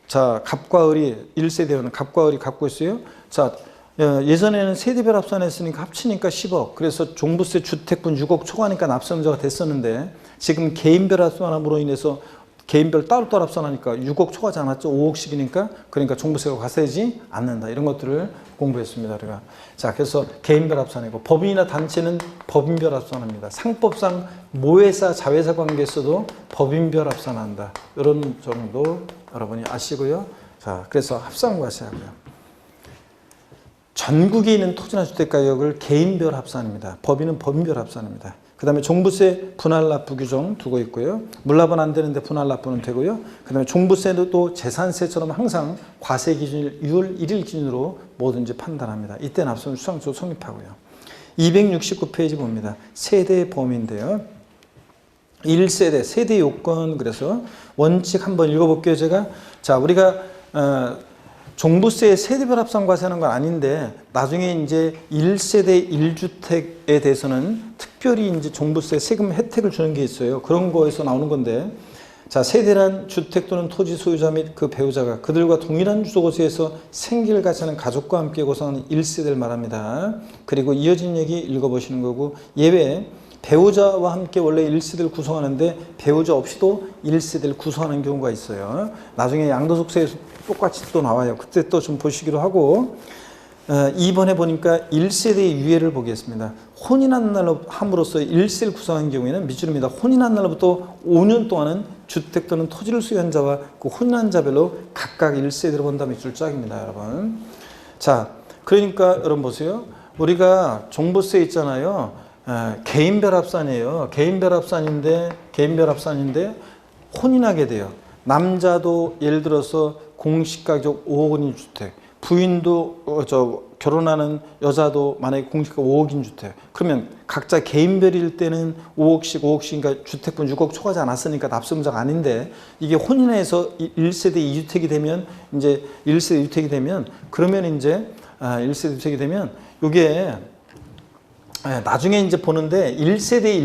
자 갑과 을이 1세대원 갑과 을이 갖고 있어요. 자, 예전에는 세대별 합산했으니까 합치니까 10억. 그래서 종부세 주택분 6억 초과니까 납세자가 됐었는데 지금 개인별 합산함으로 인해서 개인별 따로따로 합산하니까 6억 초과하지 않았죠. 5억씩이니까 그러니까 종부세가 과세지 않는다. 이런 것들을 공부했습니다. 우리가. 자, 그래서 개인별 합산이고 법인이나 단체는 법인별 합산합니다. 상법상 모회사, 자회사 관계에서도 법인별 합산한다. 이런 정도 여러분이 아시고요. 자, 그래서 합산과세하고요. 전국에 있는 토지나 주택 가격을 개인별 합산입니다. 법인은 법인별 합산입니다. 그 다음에 종부세 분할 납부 규정 두고 있고요. 물납은 안 되는데 분할 납부는 되고요. 그 다음에 종부세도 또 재산세처럼 항상 과세 기준일 6월 1일 기준으로 뭐든지 판단합니다. 이때 납세는 수상조 성립하고요. 269페이지 봅니다. 세대 범위인데요. 1세대, 세대 요건, 그래서 원칙 한번 읽어볼게요, 제가. 자, 우리가, 종부세의 세대별 합산과세하는 건 아닌데 나중에 이제 1세대 1주택에 대해서는 특별히 이제 종부세 세금 혜택을 주는 게 있어요. 그런 거에서 나오는 건데, 자, 세대란 주택 또는 토지 소유자 및 그 배우자가 그들과 동일한 주소곳에서 생계를 같이 하는 가족과 함께 구성하는 1세대를 말합니다. 그리고 이어진 얘기 읽어보시는 거고, 예외 배우자와 함께 원래 1세대를 구성하는데 배우자 없이도 1세대를 구성하는 경우가 있어요. 나중에 양도소득세에서 똑같이 또 나와요. 그때 또 좀 보시기로 하고, 2번에 보니까 1세대의 유예를 보겠습니다. 혼인한 날로 함으로써 1세를 구성한 경우에는 밑줄입니다. 혼인한 날로부터 5년 동안은 주택 또는 토지를 소유한 자와 그 혼인한 자별로 각각 1세대로 본다. 밑줄 짝입니다, 여러분. 자, 그러니까 여러분 보세요. 우리가 종부세 있잖아요. 개인별 합산이에요. 개인별 합산인데 혼인하게 돼요. 남자도 예를 들어서 공시가격 5억 원인 주택, 부인도 결혼하는 여자도 만약에 공시가 5억인 주택, 그러면 각자 개인별일 때는 5억씩이니까 주택분 6억 초과하지 않았으니까 납세문제가 아닌데, 이게 혼인해서 1세대 2주택이 되면 이제 1세대 2주택이 되면 그러면 이제 1세대 2주택이 되면 이게 나중에 이제 보는데 1세대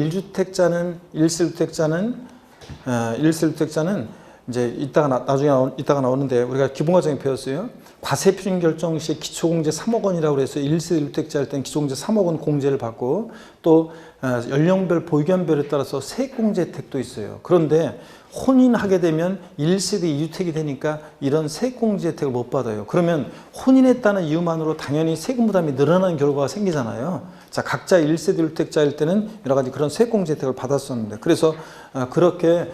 1주택자는 이제 이따가 나오는데 우리가 기본과정에 배웠어요. 과세 표준 결정 시 기초공제 3억 원이라고 해서 1세대 1주택자 할 때는 기초공제 3억 원 공제를 받고, 또 연령별 보유견별에 따라서 세액공제 혜택도 있어요. 그런데 혼인하게 되면 1세대 2주택이 되니까 이런 세액공제 혜택을 못 받아요. 그러면 혼인했다는 이유만으로 당연히 세금 부담이 늘어나는 결과가 생기잖아요. 자, 각자 1세대 1주택자일 때는 여러 가지 그런 세액공제 혜택을 받았었는데, 그래서 그렇게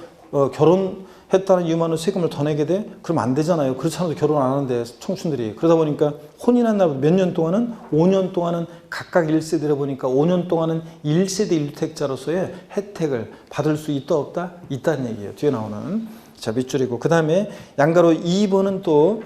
결혼했다는 이유만으로 세금을 더 내게 돼? 그러면 안 되잖아요. 그렇지 않아도 결혼 안 하는데 청춘들이. 그러다 보니까 혼인한 날 몇 년 동안은 5년 동안은 각각 1세대라 보니까 5년 동안은 1세대 1주택자로서의 혜택을 받을 수 있다 없다? 있다는 얘기예요. 뒤에 나오는. 자, 밑줄이고, 그 다음에 양가로 2번은 또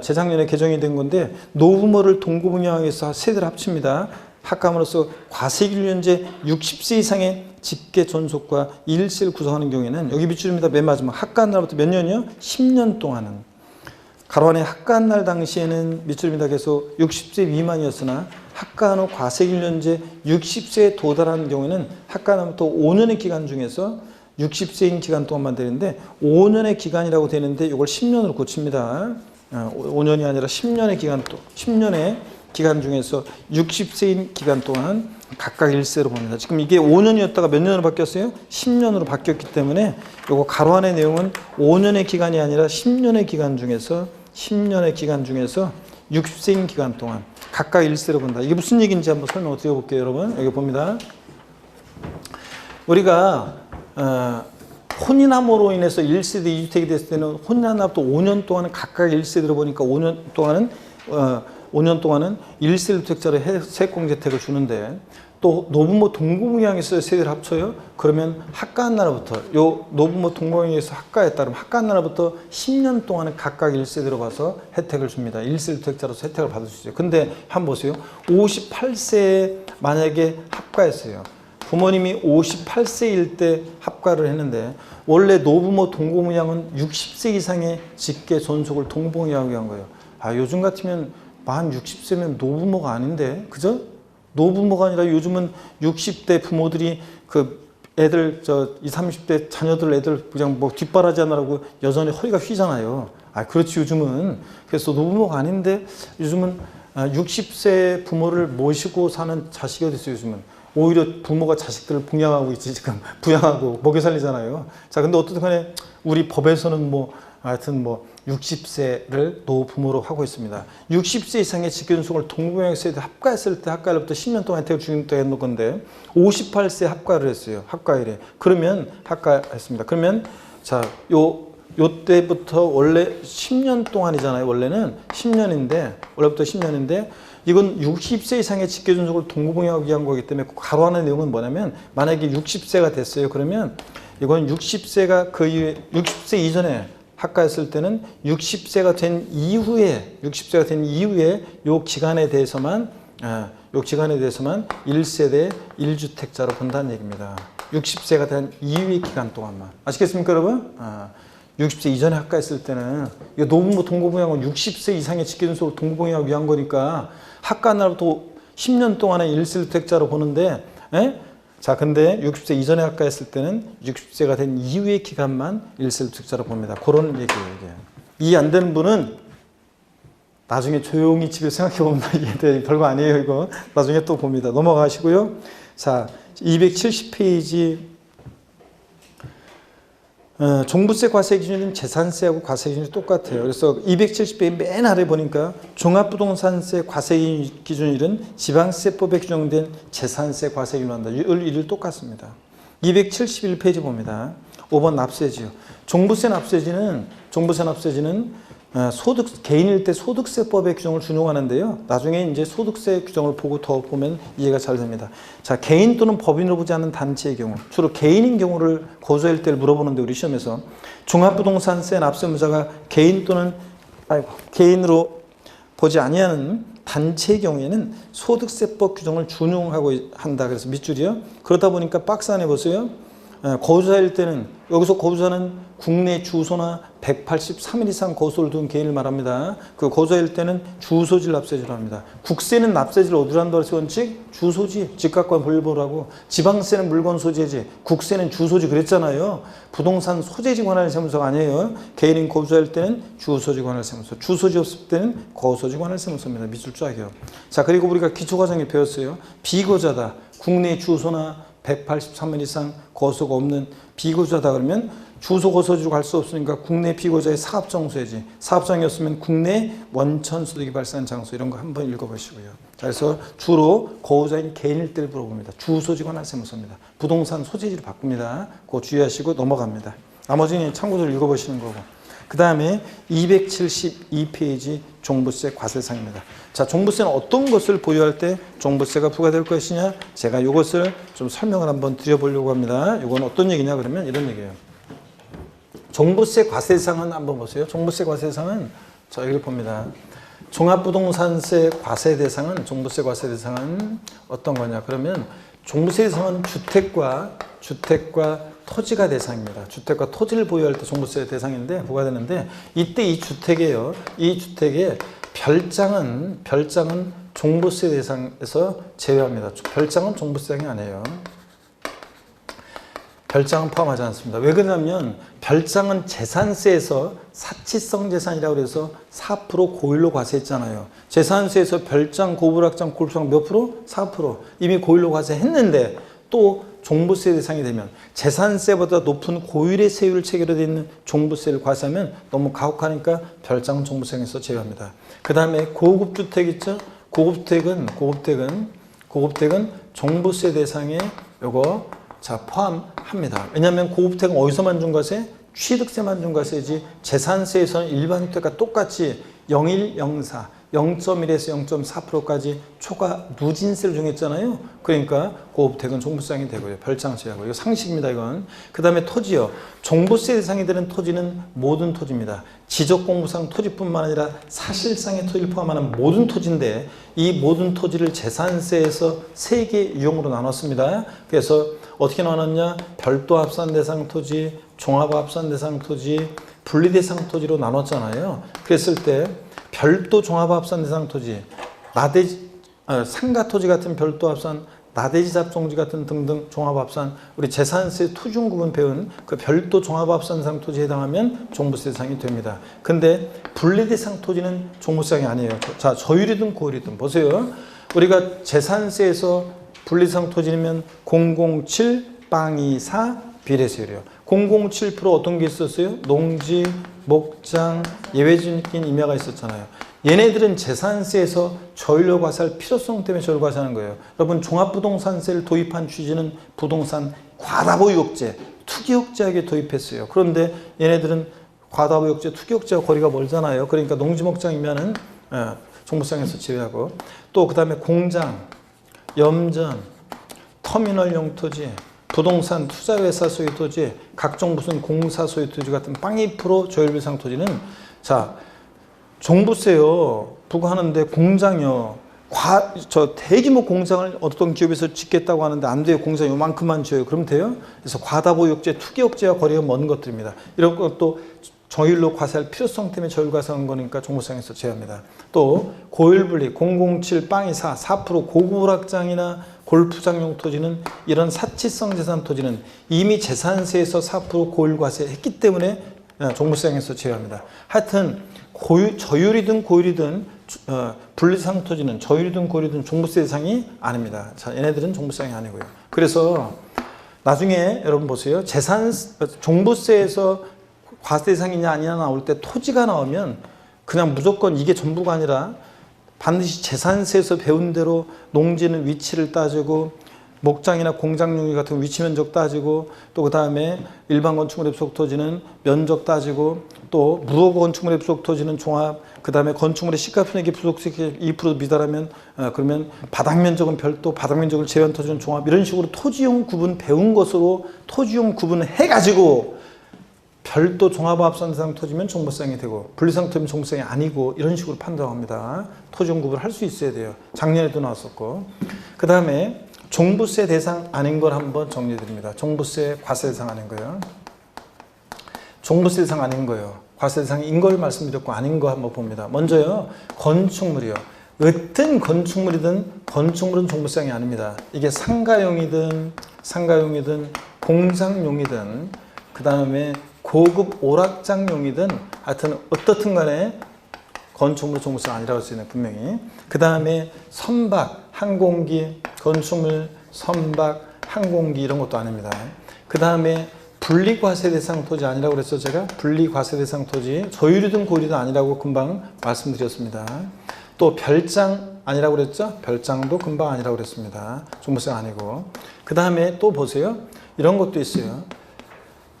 재작년에 개정이 된 건데, 노부모를 동거분양해서 세대를 합칩니다. 합감으로써 과세기준제 60세 이상의 직계 존속과 1세를 구성하는 경우에는 여기 밑줄입니다. 맨 마지막 합가한 날부터 몇 년이요? 10년 동안은. 가로 안에 합가한 날 당시에는 밑줄입니다. 계속 60세 미만이었으나 합가한 후 과세기준제 60세에 도달하는 경우에는 합가한 날부터 5년의 기간 중에서 60세인 기간 동안만 되는데 5년의 기간이라고 되는데 이걸 10년으로 고칩니다. 5년이 아니라 10년의 기간 중에서 60세인 기간 동안 각각 1세로 봅니다. 지금 이게 5년이었다가 몇 년으로 바뀌었어요? 10년으로 바뀌었기 때문에 요거 가로 안의 내용은 5년의 기간이 아니라 10년의 기간 중에서 60세인 기간 동안 각각 1세로 본다. 이게 무슨 얘기인지 한번 설명을 드려볼게요, 여러분. 여기 봅니다. 우리가 혼인함으로 인해서 1세대 2주택이 됐을 때는 혼인한 날부터 5년 동안은 각각 1세대로 보니까 5년 동안은 1세대 주택자로 세액공제 혜택을 주는데, 또 노부모 동거분양에서 세대를 합쳐요. 그러면 합가한 날부터 요 노부모 동거분양에서 합가했다 그러면 합가한 날부터 10년 동안은 각각 1세대로 봐서 혜택을 줍니다. 1세대 주택자로서 혜택을 받을 수 있어요. 근데 한번 보세요. 58세에 만약에 합가했어요. 부모님이 58세일 때 합가를 했는데 원래 노부모 동거무양은 60세 이상의 직계 존속을 동봉하게 한 거예요. 아, 요즘 같으면 만 60세면 노부모가 아닌데, 그죠? 노부모가 아니라 요즘은 60대 부모들이 그 애들, 20, 30대 자녀들 애들 그냥 뭐 뒷바라지 하느라고 여전히 허리가 휘잖아요. 아, 그렇지, 요즘은. 그래서 노부모가 아닌데 요즘은 60세 부모를 모시고 사는 자식이 어디 있어요, 요즘은. 오히려 부모가 자식들을 봉양하고 있지, 지금. 부양하고 먹여 살리잖아요. 자, 근데 어쨌든 간에 우리 법에서는 뭐, 하여튼 뭐, 60세를 노부모로 하고 있습니다. 60세 이상의 직계존속을 동거무양에서 합가했을 때 합가일부터 10년 동안 혜택을 주겠다 했는 건데 58세 합가를 했어요. 합가일에. 그러면 합가했습니다. 그러면 자, 요때부터 원래 10년 동안이잖아요. 원래는 10년인데 원래부터 10년인데 이건 60세 이상의 직계존속을 동거무양하기 위한 거기 때문에 가로하는 내용은 뭐냐면 만약에 60세가 됐어요. 그러면 이건 60세가 그 이후에 60세 이전에 합가했을 때는 60세가 된 이후에 요 기간에 대해서만 1세대 1주택자로 본다는 얘기입니다. 60세가 된 이후의 기간 동안만. 아시겠습니까, 여러분? 60세 이전에 합가했을 때는 이거 노부모 동거무양은 60세 이상의 직계존속을 동거무양하기 위한 거니까 합가한 날부터 10년 동안의 1세대택자로 보는데, 자, 근데 60세 이전에 합가했을 때는 60세가 된 이후의 기간만 1세대택자로 봅니다. 그런 얘기예요, 이게. 이해 안 되는 분은 나중에 조용히 집에 생각해 보면 이게 별거 아니에요, 이거. 나중에 또 봅니다. 넘어가시고요. 자, 270페이지. 종부세 과세 기준은 재산세하고 과세 기준이 똑같아요. 그래서 270페이지 맨 아래 보니까 종합부동산세 과세 기준일은 지방세법에 규정된 재산세 과세 기준한다. 이를 똑같습니다. 271페이지 봅니다. 5번 납세지요. 종부세 납세지는 개인일 때 소득세법의 규정을 준용하는데요. 나중에 이제 소득세 규정을 보고 더 보면 이해가 잘 됩니다. 자, 개인 또는 법인으로 보지 않는 단체의 경우, 주로 개인인 경우를 고소할 때를 물어보는데 우리 시험에서 종합부동산세 납세무자가 개인 또는 개인으로 보지 아니하는 단체의 경우에는 소득세법 규정을 준용하고 한다. 그래서 밑줄이요. 그러다 보니까 박스 안에 보세요. 거주자일 때는 여기서 거주자는 국내 주소나 183일 이상 거소를 둔 개인을 말합니다. 그 거주자일 때는 주소지를 납세지로 합니다. 국세는 납세지를 어디로 한다고 해서 원칙? 주소지, 집값과 분류보라고. 지방세는 물건 소재지, 국세는 주소지 그랬잖아요. 부동산 소재지 관할 세무서가 아니에요. 개인인 거주자일 때는 주소지 관할 세무서, 주소지 없을 때는 거소지 관할 세무서입니다. 밑줄 쫙이요. 자, 그리고 우리가 기초과정에 배웠어요. 비거주자다. 국내 주소나 183일 이상 거소가 없는 비거주자다 그러면 주소 거소지로 갈 수 없으니까 국내 비거주자의 사업장소야지. 사업장이었으면 국내 원천 소득이 발생한 장소 이런 거 한번 읽어보시고요. 자, 그래서 주로 거주자인 개인일 때를 물어봅니다. 주소지 관할 세무서입니다. 부동산 소재지를 바꿉니다. 그거 주의하시고 넘어갑니다. 나머지는 참고로 읽어보시는 거고. 그 다음에 272페이지 종부세 과세사항입니다. 자, 종부세는 어떤 것을 보유할 때 종부세가 부과될 것이냐? 제가 이것을 좀 설명을 한번 드려보려고 합니다. 이건 어떤 얘기냐 그러면 이런 얘기예요. 종부세 과세사항은 한번 보세요. 종부세 과세사항은 자, 여기를 봅니다. 종합부동산세 과세 대상은 종부세 과세 대상은 어떤 거냐? 그러면 종부세 대상은 주택과 토지가 대상입니다. 주택과 토지를 보유할 때 종부세 대상인데 부과되는데 이때 이 주택이에요. 이 주택의 별장은 종부세 대상에서 제외합니다. 별장은 종부세 대상이 아니에요. 별장은 포함하지 않습니다. 왜 그러냐면 별장은 재산세에서 사치성 재산이라고 해서 4% 고일로 과세했잖아요. 재산세에서 별장, 고불악장, 골프장 몇 프로? 4%. 이미 고일로 과세했는데 또 종부세 대상이 되면 재산세보다 높은 고율의 세율을 체결되어 있는 종부세를 과세하면 너무 가혹하니까 별장은 종부세에서 제외합니다. 그 다음에 고급주택 있죠? 고급주택은 종부세 대상에 요거 자 포함합니다. 왜냐하면 고급주택은 어디서만 준 과세? 취득세만 준 과세지 재산세에서는 일반 주택과 똑같이 0104 0.1에서 0.4%까지 초과 누진세를 정했잖아요. 그러니까 고업택은 종부세상이 되고요. 별장세하고 이거 상식입니다. 이건. 그 다음에 토지요. 종부세 대상이 되는 토지는 모든 토지입니다. 지적공부상 토지뿐만 아니라 사실상의 토지를 포함하는 모든 토지인데 이 모든 토지를 재산세에서 3개 유형으로 나눴습니다. 그래서 어떻게 나눴냐? 별도 합산 대상 토지, 종합 합산 대상 토지, 분리 대상 토지로 나눴잖아요. 그랬을 때 별도 종합 합산 대상 토지, 나대지, 상가 토지 같은 별도 합산, 나대지 잡종지 같은 등등 종합 합산, 우리 재산세 투중 구분 배운 그 별도 종합 합산 대상 토지에 해당하면 종부세 대상이 됩니다. 근데 분리 대상 토지는 종부세 대상이 아니에요. 자, 저율이든 고율이든 보세요. 우리가 재산세에서 분리 대상 토지면 007-24 비례세율이요. 007% 어떤 게 있었어요? 농지, 목장, 예외적인 임야가 있었잖아요. 얘네들은 재산세에서 저율료 과세할 필요성 때문에 저율 과세하는 거예요. 여러분 종합부동산세를 도입한 취지는 부동산 과다보유억제, 투기억제하게 도입했어요. 그런데 얘네들은 과다보유억제, 투기억제와 거리가 멀잖아요. 그러니까 농지, 목장 임야는 종부세상에서 제외하고 또 그 다음에 공장, 염전, 터미널용 토지, 부동산 투자회사 소유 토지, 각종 무슨 공사 소유 토지 같은 0.2% 저율비상 토지는 자 종부세요 부과하는데 공장요 저 대규모 공장을 어떤 기업에서 짓겠다고 하는데 안 돼요. 공장 요만큼만 지어요. 그럼 돼요? 그래서 과다보유억제, 투기억제와 거리가 먼 것들입니다. 이런 것도 저율로 과세할 필요성 때문에 저율 과세한 거니까 종부세상에서 제외합니다. 또 고율분리 007-24 4% 고급 오락장이나 골프장용 토지는 이런 사치성 재산 토지는 이미 재산세에서 4% 고율 과세했기 때문에 종부세상에서 제외합니다. 하여튼 저율이든 고율이든 분리상 토지는 저율이든 고율이든 종부세 대상이 아닙니다. 자, 얘네들은 종부세상이 아니고요. 그래서 나중에 여러분 보세요. 종부세에서 과세 대상이냐 아니냐 나올 때 토지가 나오면 그냥 무조건 이게 전부가 아니라 반드시 재산세에서 배운 대로 농지는 위치를 따지고 목장이나 공장용지 같은 위치 면적 따지고 또 그 다음에 일반 건축물의 부속 토지는 면적 따지고 또 무허가 건축물의 부속 토지는 종합 그 다음에 건축물의 시가분액이 부속세액 2% 미달하면 그러면 바닥 면적은 별도 바닥 면적을 제외한 토지는 종합 이런 식으로 토지용 구분 배운 것으로 토지용 구분을 해가지고 별도 종합합산 대상 토지면 종부세상이 되고 분리상 토지면 종부세상이 아니고 이런 식으로 판단합니다. 토지용 구분을 할 수 있어야 돼요. 작년에도 나왔었고 그 다음에 종부세 대상 아닌 걸 한번 정리해 드립니다. 종부세 과세 대상 아닌 거예요. 종부세 대상 아닌 거예요. 과세 대상인 걸 말씀드렸고 아닌 거 한번 봅니다. 먼저요. 건축물이요. 어떤 건축물이든 건축물은 종부세상이 아닙니다. 이게 상가용이든 공장용이든 그 다음에 고급 오락장용이든 하여튼 어떻든 간에 건축물 종부세가 아니라고 할 수 있는 분명히. 그 다음에 선박, 항공기, 건축물, 선박, 항공기 이런 것도 아닙니다. 그 다음에 분리과세 대상 토지 아니라고 그랬죠. 제가 분리과세 대상 토지 저율이든 고율이든 아니라고 금방 말씀드렸습니다. 또 별장 아니라고 그랬죠. 별장도 금방 아니라고 그랬습니다. 종부세가 아니고. 그 다음에 또 보세요. 이런 것도 있어요.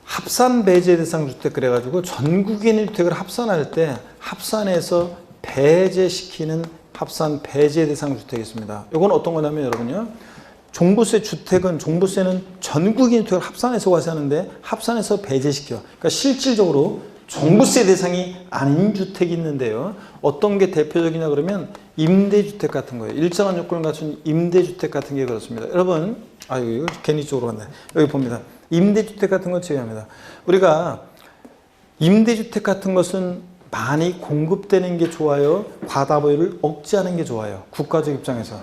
합산 배제 대상 주택 그래가지고 전국인 주택을 합산할 때 합산해서 배제시키는 합산 배제 대상 주택이 있습니다. 이건 어떤 거냐면 여러분요. 종부세 주택은 종부세는 전국인 주택을 합산해서 과세하는데 합산해서 배제시켜. 그러니까 실질적으로 종부세 대상이 아닌 주택이 있는데요. 어떤 게 대표적이냐 그러면 임대주택 같은 거예요. 일정한 요건을 갖춘 임대주택 같은 게 그렇습니다. 여러분, 아유 이거 괜히 쪽으로 갔네. 여기 봅니다. 임대주택 같은 거 제외합니다. 우리가 임대주택 같은 것은 많이 공급되는 게 좋아요. 과다보유를 억제하는 게 좋아요. 국가적 입장에서.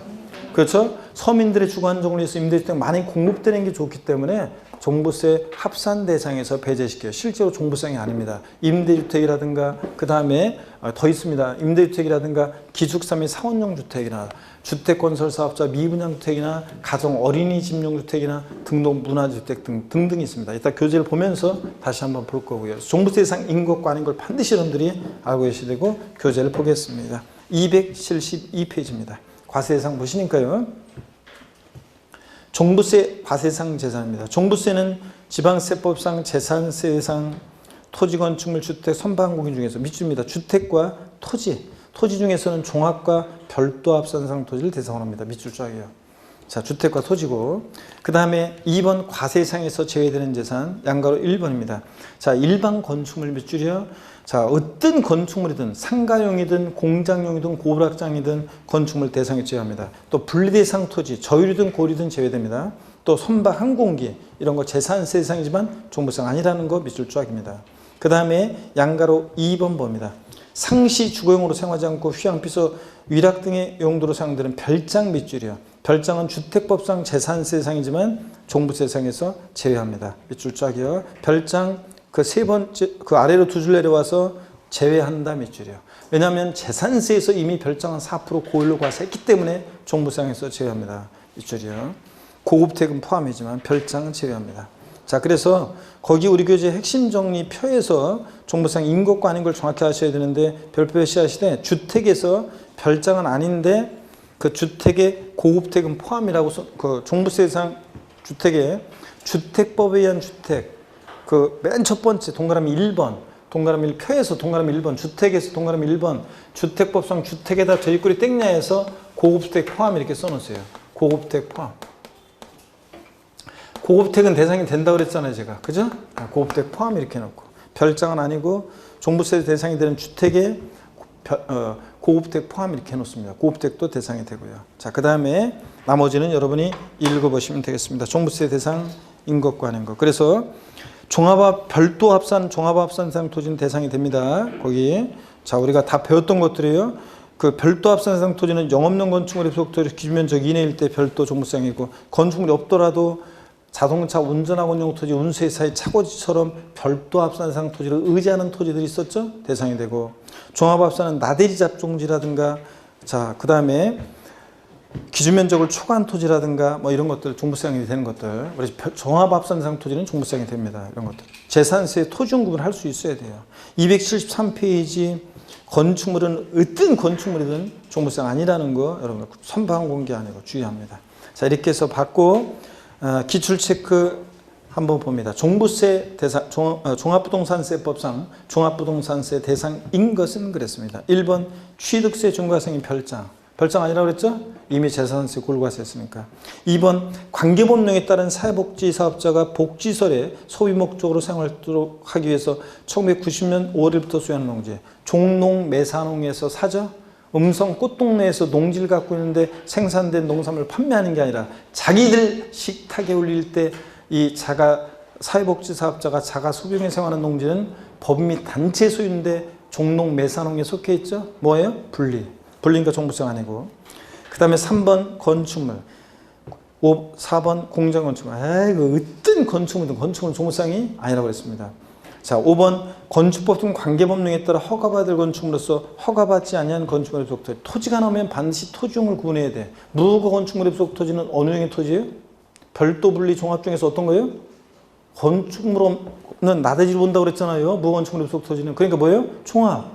그렇죠? 서민들의 주거 안정을 위해서 임대주택 많이 공급되는 게 좋기 때문에 종부세 합산 대상에서 배제시켜요. 실제로 종부세상이 아닙니다. 임대주택이라든가 그 다음에 더 있습니다. 임대주택이라든가 기숙사 및 사원용 주택이나 주택건설사업자 미분양주택이나 가정 어린이집용 주택이나 등록 문화주택 등등이 있습니다. 이따 교재를 보면서 다시 한번 볼 거고요. 종부세 대상인 것과 아닌 걸 반드시 여러분들이 알고 계셔야 되고 교재를 보겠습니다. 272페이지입니다. 과세 대상 보시니까요. 종부세 과세상 재산입니다. 종부세는 지방세법상 재산세상 토지, 건축물, 주택, 선박항공기 중에서 밑줄입니다. 주택과 토지, 토지 중에서는 종합과 별도 합산상 토지를 대상으로 합니다. 밑줄 쫙이요. 자, 주택과 토지고, 그 다음에 2번 과세상에서 제외되는 재산, 양가로 1번입니다. 자, 일반 건축물 밑줄이요. 자, 어떤 건축물이든 상가용이든 공장용이든 고부락장이든 건축물 대상에 제외합니다. 또 분리대상 토지, 저유리든 고리든 제외됩니다. 또 선박 항공기 이런 거 재산세 대상이지만 종부세가 아니라는 거 밑줄 쫙입니다. 그 다음에 양가로 2번 봅니다. 상시 주거용으로 사용하지 않고 휴양, 피서, 위락 등의 용도로 사용되는 별장 밑줄이요. 별장은 주택법상 재산세 대상이지만 종부세 대상에서 제외합니다. 밑줄 쫙이요. 별장 그 세 번째 그 아래로 두 줄 내려와서 제외한다 밑줄이요. 왜냐하면 재산세에서 이미 별장은 4% 고율로 과세했기 때문에 종부세상에서 제외합니다. 밑줄이요. 고급택은 포함이지만 별장은 제외합니다. 자, 그래서 거기 우리 교재 핵심 정리 표에서 종부세상 인것과 아닌 걸 정확히 하셔야 되는데 별표 표시하시되 주택에서 별장은 아닌데 그 주택의 고급택은 포함이라고 그 종부세 대상 주택에 주택법에 의한 주택 그 맨 첫 번째 동그라미 1번 동그라미 1 표에서 동그라미 1번 주택에서 동그라미 1번 주택법상 주택에다 저입구리 땡냐에서 고급택 포함 이렇게 써놓으세요. 고급택 포함. 고급택은 대상이 된다고 그랬잖아요, 제가. 그죠? 고급택 포함 이렇게 해놓고. 별장은 아니고 종부세 대상이 되는 주택에 고급택 포함 이렇게 해놓습니다. 고급택도 대상이 되고요. 자, 그 다음에 나머지는 여러분이 읽어보시면 되겠습니다. 종부세 대상 인것과 아닌 것. 그래서 별도 합산, 종합합산상 토지는 대상이 됩니다. 거기. 자, 우리가 다 배웠던 것들이에요. 그 별도 합산상 토지는 영업용 건축물의 속토지 기준면적 이내일 때 별도 종부세이고 건축물이 없더라도 자동차 운전하고 있는 토지, 운수회사의 차고지처럼 별도 합산상 토지를 의지하는 토지들이 있었죠? 대상이 되고 종합합산은 나대지 잡종지라든가 자, 그 다음에 기준면적을 초과한 토지라든가 뭐 이런 것들 종부세상이 되는 것들 우리 종합합산상 토지는 종부세상이 됩니다. 이런 것들 재산세 토지용 구분을 할 수 있어야 돼요. 273페이지 건축물은 어떤 건축물이든 종부세상 아니라는 거 여러분 선방 공개 아니고 주의합니다. 자, 이렇게 해서 받고 기출 체크 한번 봅니다. 종부세 대상 종합부동산세법상 종합부동산세 대상인 것은 그랬습니다. 1번 취득세 중과세인 별장 아니라고 그랬죠? 이미 재산세 골과세했으니까. 2번 관계법령에 따른 사회복지사업자가 복지설에 소비 목적으로 사용하도록 하기 위해서 1990년 5월 1일부터 수행하는 농지 종농 매사농에서 사죠? 음성 꽃동네에서 농지를 갖고 있는데 생산된 농산물을 판매하는 게 아니라 자기들 식탁에 올릴 때 이 사회복지사업자가 자가 소비용에 사용하는 농지는 법 및 단체 소유인데 종농 매사농에 속해 있죠? 뭐예요? 분리니까 종부세가 아니고. 그 다음에 3번 건축물, 4번 공장건축물. 이거 어떤 건축물이든 건축물은 종부세상이 아니라고 했습니다. 자, 5번 건축법 등 관계법령에 따라 허가받을 건축물로서 허가받지 아니한 건축물의 부속 토지. 토지가 나오면 반드시 토지용을 구분해야 돼. 무허가 건축물의 부속 토지는 어느 형의 토지예요? 별도 분리 종합 중에서 어떤 거예요? 건축물은 나대지를 본다고 그랬잖아요. 무허가 건축물의 부속 토지는. 그러니까 뭐예요? 종합.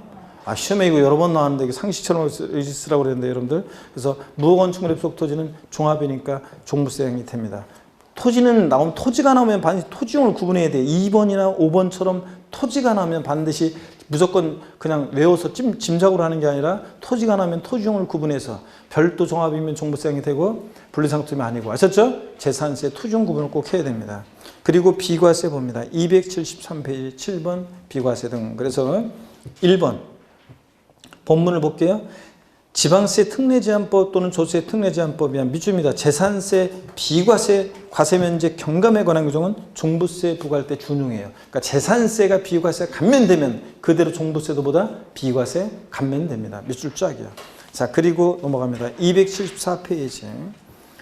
시험에 이거 여러 번 나왔는데 이게 상식처럼 쓰라고 그랬는데 여러분들. 그래서 무허가 건축물의 부속 토지는 종합이니까 종부세형이 됩니다. 토지가 나오면 반드시 토지용을 구분해야 돼. 2번이나 5번처럼 토지가 나오면 반드시 무조건 그냥 외워서 짐작으로 하는 게 아니라 토지가 나오면 토지용을 구분해서 별도 종합이면 종부세형이 되고 분리상토면 아니고 아셨죠? 재산세 토지용 구분을 꼭 해야 됩니다. 그리고 비과세 봅니다. 273페이지 7번 비과세 등. 그래서 1번 본문을 볼게요. 지방세 특례제한법 또는 조세 특례제한법에 의한 밑줄입니다. 재산세 비과세 과세면제 경감에 관한 규정은 종부세 부과할 때 준용해요. 그러니까 재산세가 비과세 감면되면 그대로 종부세도 보다 비과세 감면됩니다. 밑줄 쫙이요. 자, 그리고 넘어갑니다. 274페이지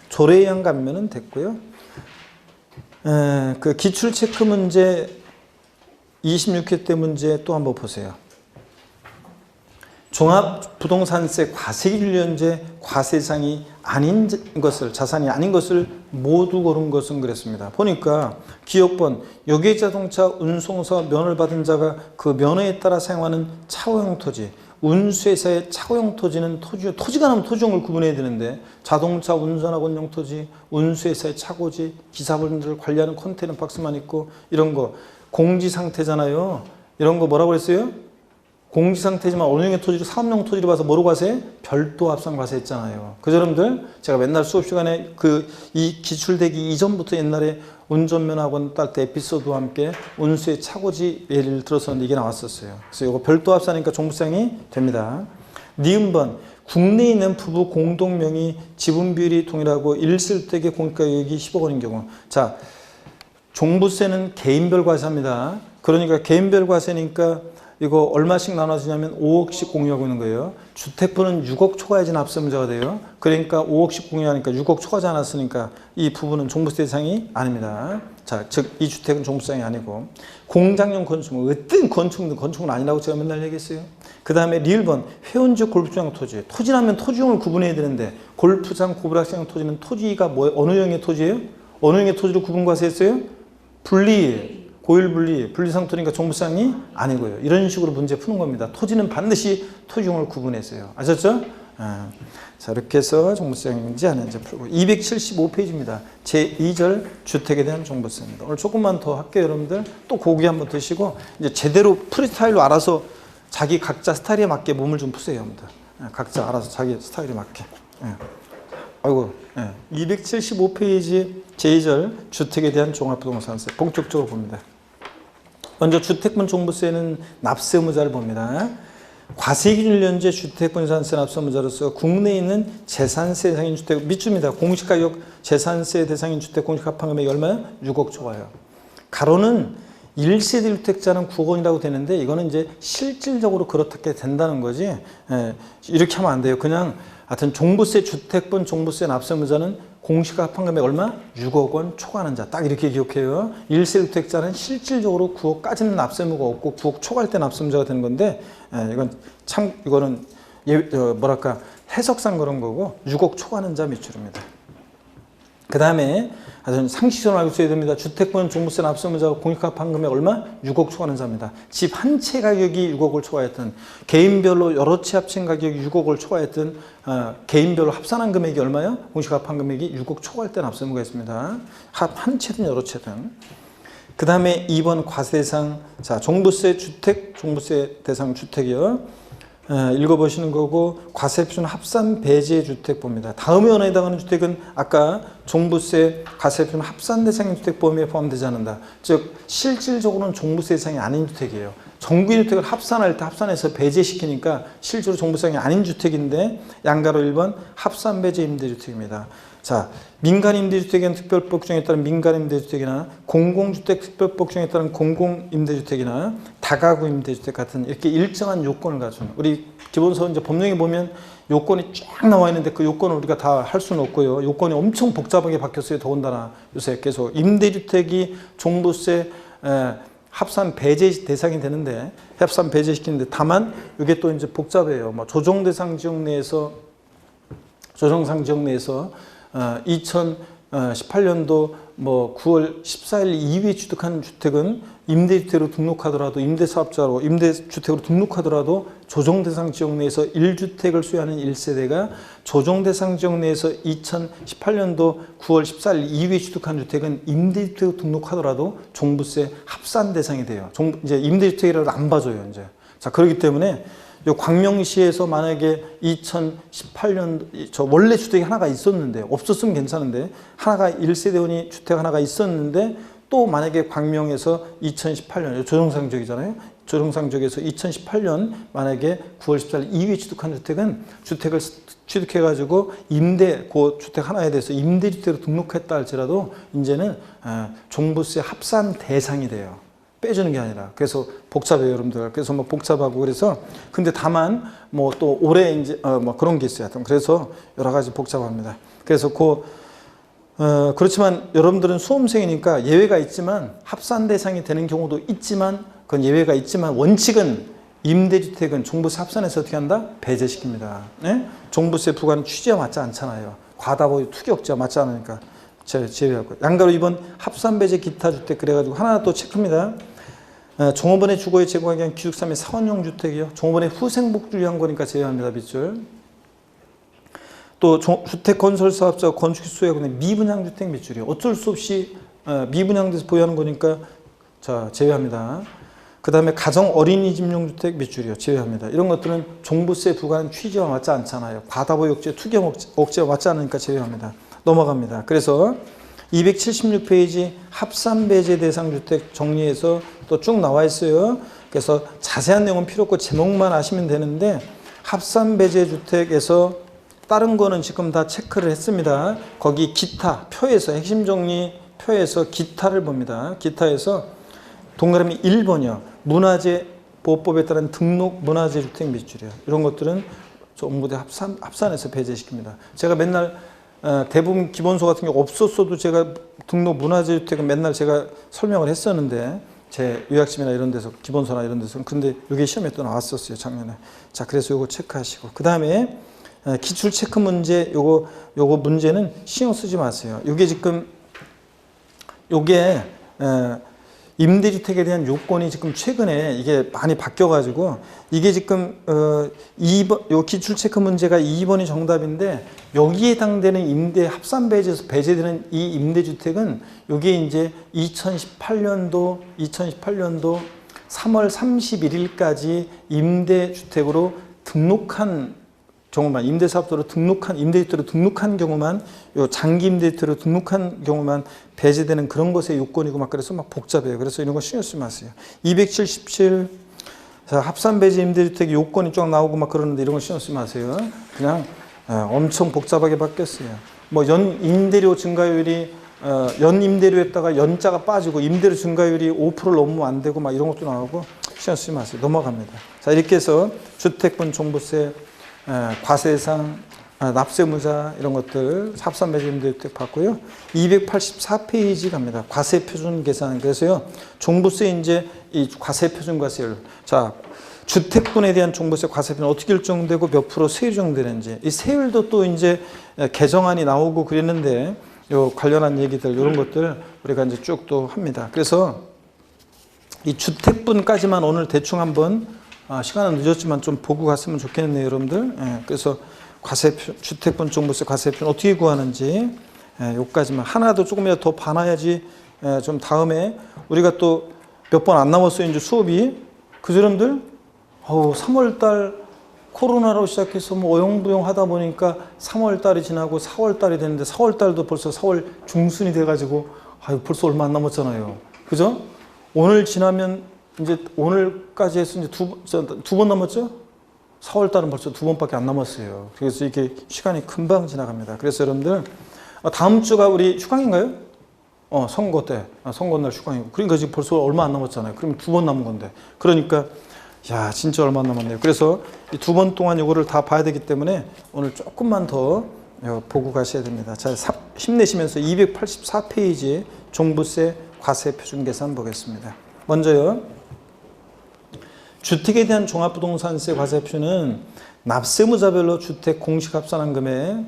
조례에 의한 감면은 됐고요. 그 기출 체크 문제 26회 때 문제 또 한번 보세요. 종합부동산세 과세기준련제 과세상이 아닌 것을 자산이 아닌 것을 모두 고른 것은 그랬습니다. 보니까 기억번 여객자동차 운송사업 면허를 받은 자가 그 면허에 따라 사용하는 차고용 토지 운수회사의 차고용 토지는 토지가 나면 토지용을 구분해야 되는데 자동차 운전학원용 토지 운수회사의 차고지 기사분들을 관리하는 컨테이너 박스만 있고 이런 거 공지 상태잖아요. 이런 거 뭐라고 그랬어요? 공지 상태지만 어느 형의 토지를 사업용 토지로 봐서 뭐로 과세해? 별도 합산 과세했잖아요. 그죠, 여러분들? 제가 맨날 수업 시간에 이 기출되기 이전부터 옛날에 운전면허학원 딸 때 에피소드와 함께 운수의 차고지 예를 들어서 이게 나왔었어요. 그래서 이거 별도 합산이니까 종부세상이 됩니다. 니은번 국내에 있는 부부 공동명의 지분 비율이 동일하고 일실택의 공시가격이 10억 원인 경우. 자, 종부세는 개인별 과세합니다. 그러니까 개인별 과세니까 이거 얼마씩 나눠지냐면 5억씩 공유하고 있는 거예요. 주택부는 6억 초과해야지 납세문제가 돼요. 그러니까 5억씩 공유하니까 6억 초과하지 않았으니까 이 부분은 종부세 대상이 아닙니다. 자, 즉 이 주택은 종부세 대상이 아니고 공장용 건축물, 어떤 건축은 아니라고 제가 맨날 얘기했어요. 그 다음에 리을번 회원지역 골프장 토지. 토지라면 토지용을 구분해야 되는데 골프장, 고부락장 토지는 토지가 어느 형의 토지예요? 어느 형의 토지로 구분과세했어요? 분리. 고일분리, 분리상토니까 종부세상이 아니고요. 이런 식으로 문제 푸는 겁니다. 토지는 반드시 토지용을 구분했어요. 아셨죠? 자, 이렇게 해서 종부세인지 아닌지 풀고 275페이지입니다. 제2절 주택에 대한 종부세입니다. 오늘 조금만 더 할게요, 여러분들. 또 고기 한번 드시고 이제 제대로 프리스타일로 알아서 자기 각자 스타일에 맞게 몸을 좀 푸세요, 여러분들. 각자 알아서 자기 스타일에 맞게. 아이고, 275페이지 제2절 주택에 대한 종합부동산세 본격적으로 봅니다. 먼저 주택분 종부세는 납세 의무자를 봅니다. 과세기준일 현재 주택분산세 납세 의무자로서 국내에 있는 재산세 대상인 주택 밑줄입니다. 공시가격 재산세 대상인 주택 공시가 합한 금액이 얼마요? 6억 초과요. 가로는 1세대 주택자는 9억 원이라고 되는데 이거는 이제 실질적으로 그렇게 된다는 거지. 이렇게 하면 안 돼요. 그냥 하여튼 종부세 주택분 종부세 납세 의무자는 공시가 합한 금액 얼마? 6억 원 초과하는 자. 딱 이렇게 기억해요. 1세 주택자는 실질적으로 9억까지는 납세 의무가 없고 9억 초과할 때 납세 의무자가 되는 건데 이거는 뭐랄까 해석상 그런 거고 6억 초과하는 자 밑줄입니다. 그 다음에 상식적으로 알고 있어야 됩니다. 주택분 종부세 납세 의무자가 공시가 합한 금액 얼마? 6억 초과하는 자입니다. 집 한 채 가격이 6억을 초과했던 개인별로 여러 채 합친 가격이 6억을 초과했던 개인별로 합산한 금액이 얼마요? 공시가 합한 금액이 6억 초과할 때 납세 의무가 있습니다. 한 채든 여러 채든. 그 다음에 2번 과세 대상 자 종부세 주택 종부세 대상 주택이요. 읽어보시는 거고 과세 표준 합산 배제 주택 봅니다. 다음에 원에 해당하는 주택은 아까 종부세 과세 표준 합산 대상인 주택 범위에 포함되지 않는다. 즉 실질적으로는 종부세 대상이 아닌 주택이에요. 정규 주택을 합산할 때 합산해서 배제시키니까 실제로 종부세 대상이 아닌 주택인데 양가로 1번 합산 배제 임대주택입니다. 자, 민간임대주택에는 특별법규정에 따른 민간임대주택이나 공공주택 특별법규정에 따른 공공임대주택이나 다가구 임대주택 같은 이렇게 일정한 요건을 갖춘 우리 기본서 이제 법령에 보면 요건이 쫙 나와 있는데 그 요건을 우리가 다 할 수는 없고요. 요건이 엄청 복잡하게 바뀌었어요. 더군다나 요새 계속 임대주택이 종부세 합산 배제 대상이 되는데 합산 배제시키는데 다만 이게 또 이제 복잡해요. 뭐 조정대상 지역 내에서 2018년도 뭐 9월 14일 이후에 취득한 주택은 임대주택으로 등록하더라도 임대사업자로 임대주택으로 등록하더라도 조정대상 지역 내에서 1주택을 소유하는 1세대가 조정대상 지역 내에서 2018년도 9월 14일 이후에 취득한 주택은 임대주택으로 등록하더라도 종부세 합산 대상이 돼요. 이제 임대주택이라도 안 봐줘요. 이제. 자, 그렇기 때문에 요 광명시에서 만약에 2018년 저 원래 주택이 하나가 있었는데 없었으면 괜찮은데 하나가 1세대원이 주택 하나가 있었는데 또 만약에 광명에서 2018년 조정상 지역이잖아요. 조정상 지역에서 2018년 만약에 9월 14일 이후에 취득한 주택은 주택을 취득해가지고 그 주택 하나에 대해서 임대주택으로 등록했다 할지라도 이제는 종부세 합산 대상이 돼요. 빼주는 게 아니라. 그래서 복잡해요, 여러분들. 그래서 뭐 복잡하고 그래서 근데 다만 뭐 또 올해 이제 뭐 그런 게 있어요. 그래서 여러 가지 복잡합니다. 그래서 그렇지만 여러분들은 수험생이니까 예외가 있지만 합산 대상이 되는 경우도 있지만 그건 예외가 있지만 원칙은 임대주택은 종부세 합산해서 어떻게 한다? 배제시킵니다. 네? 종부세 부과는 취지와 맞지 않잖아요. 과다고 투기 억제와 맞지 않으니까. 제외하고 양가로 2번 합산 배제 기타 주택 그래가지고 하나 또 체크입니다. 종업원의 주거에 제공하기 위한 기숙사및 사원용 주택이요. 종업원의 후생복지를 위한 거니까 제외합니다. 밑줄. 또 주택 건설 사업자 건축 수요하고 미분양 주택 밑줄이요. 어쩔 수 없이 미분양돼서 보유하는 거니까 자 제외합니다. 그 다음에 가정 어린이집용 주택 밑줄이요. 제외합니다. 이런 것들은 종부세 부과하는 취지와 맞지 않잖아요. 과다보유 억제, 투경 억제와 맞지 않으니까 제외합니다. 넘어갑니다. 그래서 276페이지 합산배제 대상 주택 정리해서 또 쭉 나와 있어요. 그래서 자세한 내용은 필요 없고 제목만 아시면 되는데 합산배제 주택에서 다른 거는 지금 다 체크를 했습니다. 거기 기타 표에서 핵심 정리 표에서 기타를 봅니다. 기타에서 동그라미 1번이요. 문화재 보호법에 따른 등록 문화재 주택 밑줄이요. 이런 것들은 전부 다 합산해서 배제시킵니다. 제가 맨날 대부분 기본소 같은 게 없었어도 제가 등록 문화재 주택은 맨날 제가 설명을 했었는데 제 요약심이나 이런 데서 기본소나 이런 데서 근데 이게 시험에 또 나왔었어요 작년에. 자 그래서 요거 체크하시고 그 다음에 기출 체크 문제 요거 문제는 신경 쓰지 마세요. 요게 지금 요게 임대주택에 대한 요건이 지금 최근에 이게 많이 바뀌어가지고 이게 지금 2번 요 기출 체크 문제가 2번이 정답인데 여기에 해당되는 임대 합산 배제에서 배제되는 이 임대주택은 요게 이제 2018년도 3월 31일까지 임대주택으로 등록한 경우만 임대사업자로 등록한 임대주택으로 등록한 경우만 요 장기 임대주택으로 등록한 경우만 배제되는 그런 것의 요건이고 막 그래서 막 복잡해요. 그래서 이런 거 신경 쓰지 마세요. 277 자, 합산 배제 임대주택 요건이 쫙 나오고 막 그러는데 이런 거 신경 쓰지 마세요. 그냥 엄청 복잡하게 바뀌었어요. 뭐 연 임대료 증가율이 연 임대료에다가 연자가 빠지고 임대료 증가율이 5%를 넘으면 안 되고 막 이런 것도 나오고 신경 쓰지 마세요. 넘어갑니다. 자 이렇게 해서 주택분 종부세 과세상, 납세무자 이런 것들 합산배제 임대주택 봤고요. 284페이지 갑니다. 과세표준 계산. 그래서요 종부세 이제 이 과세표준 과세율. 자 주택분에 대한 종부세 과세표는 어떻게 일정되고 몇 프로 세율 정되는지 이 세율도 또 이제 개정안이 나오고 그랬는데 요 관련한 얘기들 이런 것들 우리가 이제 쭉 또 합니다. 그래서 이 주택분까지만 오늘 대충 한번 시간은 늦었지만 좀 보고 갔으면 좋겠네요, 여러분들. 그래서 주택분 종부세 과세표는 어떻게 구하는지 요까지만 하나도 조금이라도 더 봐놔야지 좀 다음에 우리가 또 몇 번 안 남았어요, 이제 수업이. 그죠, 여러분들? 3월달 코로나로 시작해서 뭐 어영부영 하다 보니까 3월달이 지나고 4월달이 됐는데 4월달도 벌써 4월 중순이 돼가지고 벌써 얼마 안 남았잖아요. 그죠? 오늘 지나면 이제 오늘까지 해서 이제 두 번 남았죠? 4월 달은 벌써 2번밖에 안 남았어요. 그래서 이게 시간이 금방 지나갑니다. 그래서 여러분들 다음 주가 우리 휴강인가요? 선거 때 선거날 휴강이고 그러니까 지금 벌써 얼마 안 남았잖아요. 그러면 2번 남은 건데 그러니까 야 진짜 얼마 안 남았네요. 그래서 이 2번 동안 이거를 다 봐야 되기 때문에 오늘 조금만 더 보고 가셔야 됩니다. 자 힘내시면서 284페이지 종부세 과세표준 계산 보겠습니다. 먼저요. 주택에 대한 종합부동산세 과세표는 납세무자별로 주택 공시합산한 금액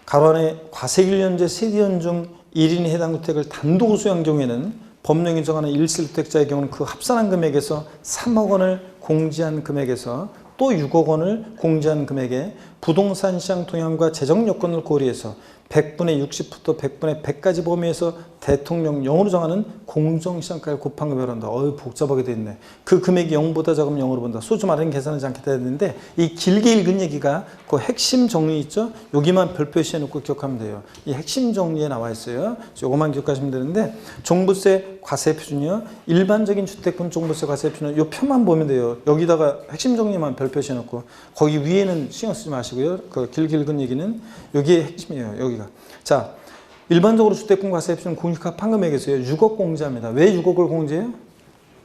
가로 안에 과세일연제 세대연 중 1인이 해당 주택을 단독 소유한 경우에는 법령이 정하는 1세주택자의 경우는 그 합산한 금액에서 3억 원을 공제한 금액에서 또 6억 원을 공제한 금액에 부동산 시장 동향과 재정 여건을 고려해서 100분의 60부터 100분의 100까지 범위에서 대통령령으로 정하는 공정시장가를 곱한 금액을 한다. 복잡하게 돼 있네. 그 금액이 0보다 작으면 0으로 본다. 소주 마련 계산하지 않겠다 했는데 이 길게 읽은 얘기가 그 핵심 정리 있죠? 여기만 별표시해 놓고 기억하면 돼요. 이 핵심 정리에 나와 있어요. 요것만 기억하시면 되는데 종부세 과세표준이요. 일반적인 주택분 종부세 과세표는 요 표만 보면 돼요. 여기다가 핵심 정리만 별표시해 놓고 거기 위에는 신경 쓰지 마시고요. 그 길게 읽은 얘기는 여기에 핵심이에요. 여기가. 자, 일반적으로 주택분 과세표준 공시가판 금액에서요 6억 공제합니다. 왜 6억을 공제해요?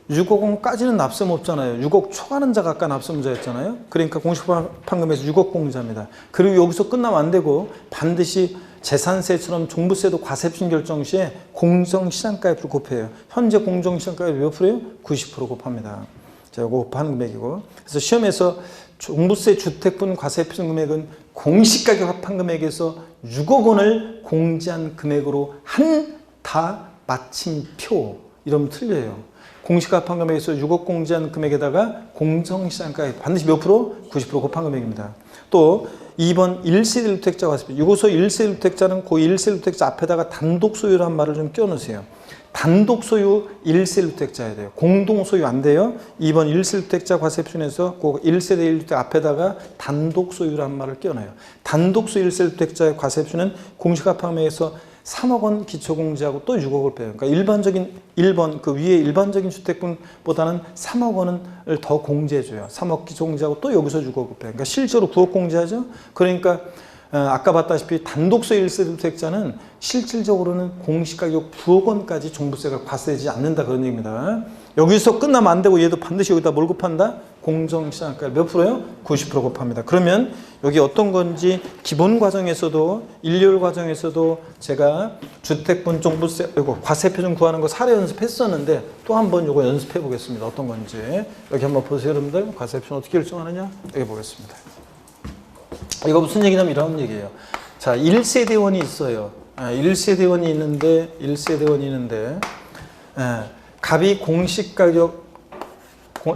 6억 원까지는 납세무 없잖아요. 6억 초과하는 자가 아까 납세무자였잖아요. 그러니까 공시가판 금액에서 6억 공제합니다. 그리고 여기서 끝나면 안 되고 반드시 재산세처럼 종부세도 과세표준 결정 시에 공정시장가액을 곱해요. 현재 공정시장가액이 몇 프로예요? 90% 곱합니다. 자, 이거 곱하는 금액이고. 그래서 시험에서 종부세 주택분 과세표준 금액은 공시가격 합한 금액에서 6억 원을 공제한 금액으로 한다 마침표 이러면 틀려요. 공시가 합한 금액에서 6억 공제한 금액에다가 공정시장가액 반드시 몇 프로? 90% 곱한 금액입니다. 또 2번 1세대 주택자 과세표. 여기서 1세대 주택자는 그 1세대 주택자 앞에다가 단독 소유라는 말을 좀 껴놓으세요. 단독 소유 1세 1주택자여야 돼요. 공동 소유 안 돼요. 2번 1세 1주택자 과세표준에서 그 1세대 1주택 앞에다가 단독 소유라는 말을 끼워넣어요. 단독 소유 1세 1주택자의 과세표준은 공시가판매에서 3억 원 기초공제하고 또 6억을 빼요. 그러니까 일반적인 1번 그 위에 일반적인 주택분보다는 3억 원을 더 공제해줘요. 3억 기초공제하고 또 여기서 6억을 빼요. 그러니까 실제로 9억 공제하죠. 그러니까 아까 봤다시피 단독소유 1세 주택자는 실질적으로는 공시가격 9억 원까지 종부세가 과세되지 않는다 그런 얘기입니다. 여기서 끝나면 안 되고 얘도 반드시 여기다 뭘 곱한다? 공정시장가 몇 프로요? 90% 곱합니다. 그러면 여기 어떤 건지 기본 과정에서도 1월 과정에서도 제가 주택분 종부세 이거 과세표준 구하는 거 사례 연습했었는데 또 한번 이거 연습해 보겠습니다. 어떤 건지 여기 한번 보세요 여러분들. 과세표준 어떻게 결정하느냐 여기 보겠습니다. 이거 무슨 얘기냐면 이런 얘기예요. 자, 1세대원이 있어요. 1세대원이 있는데 갑이 공시가격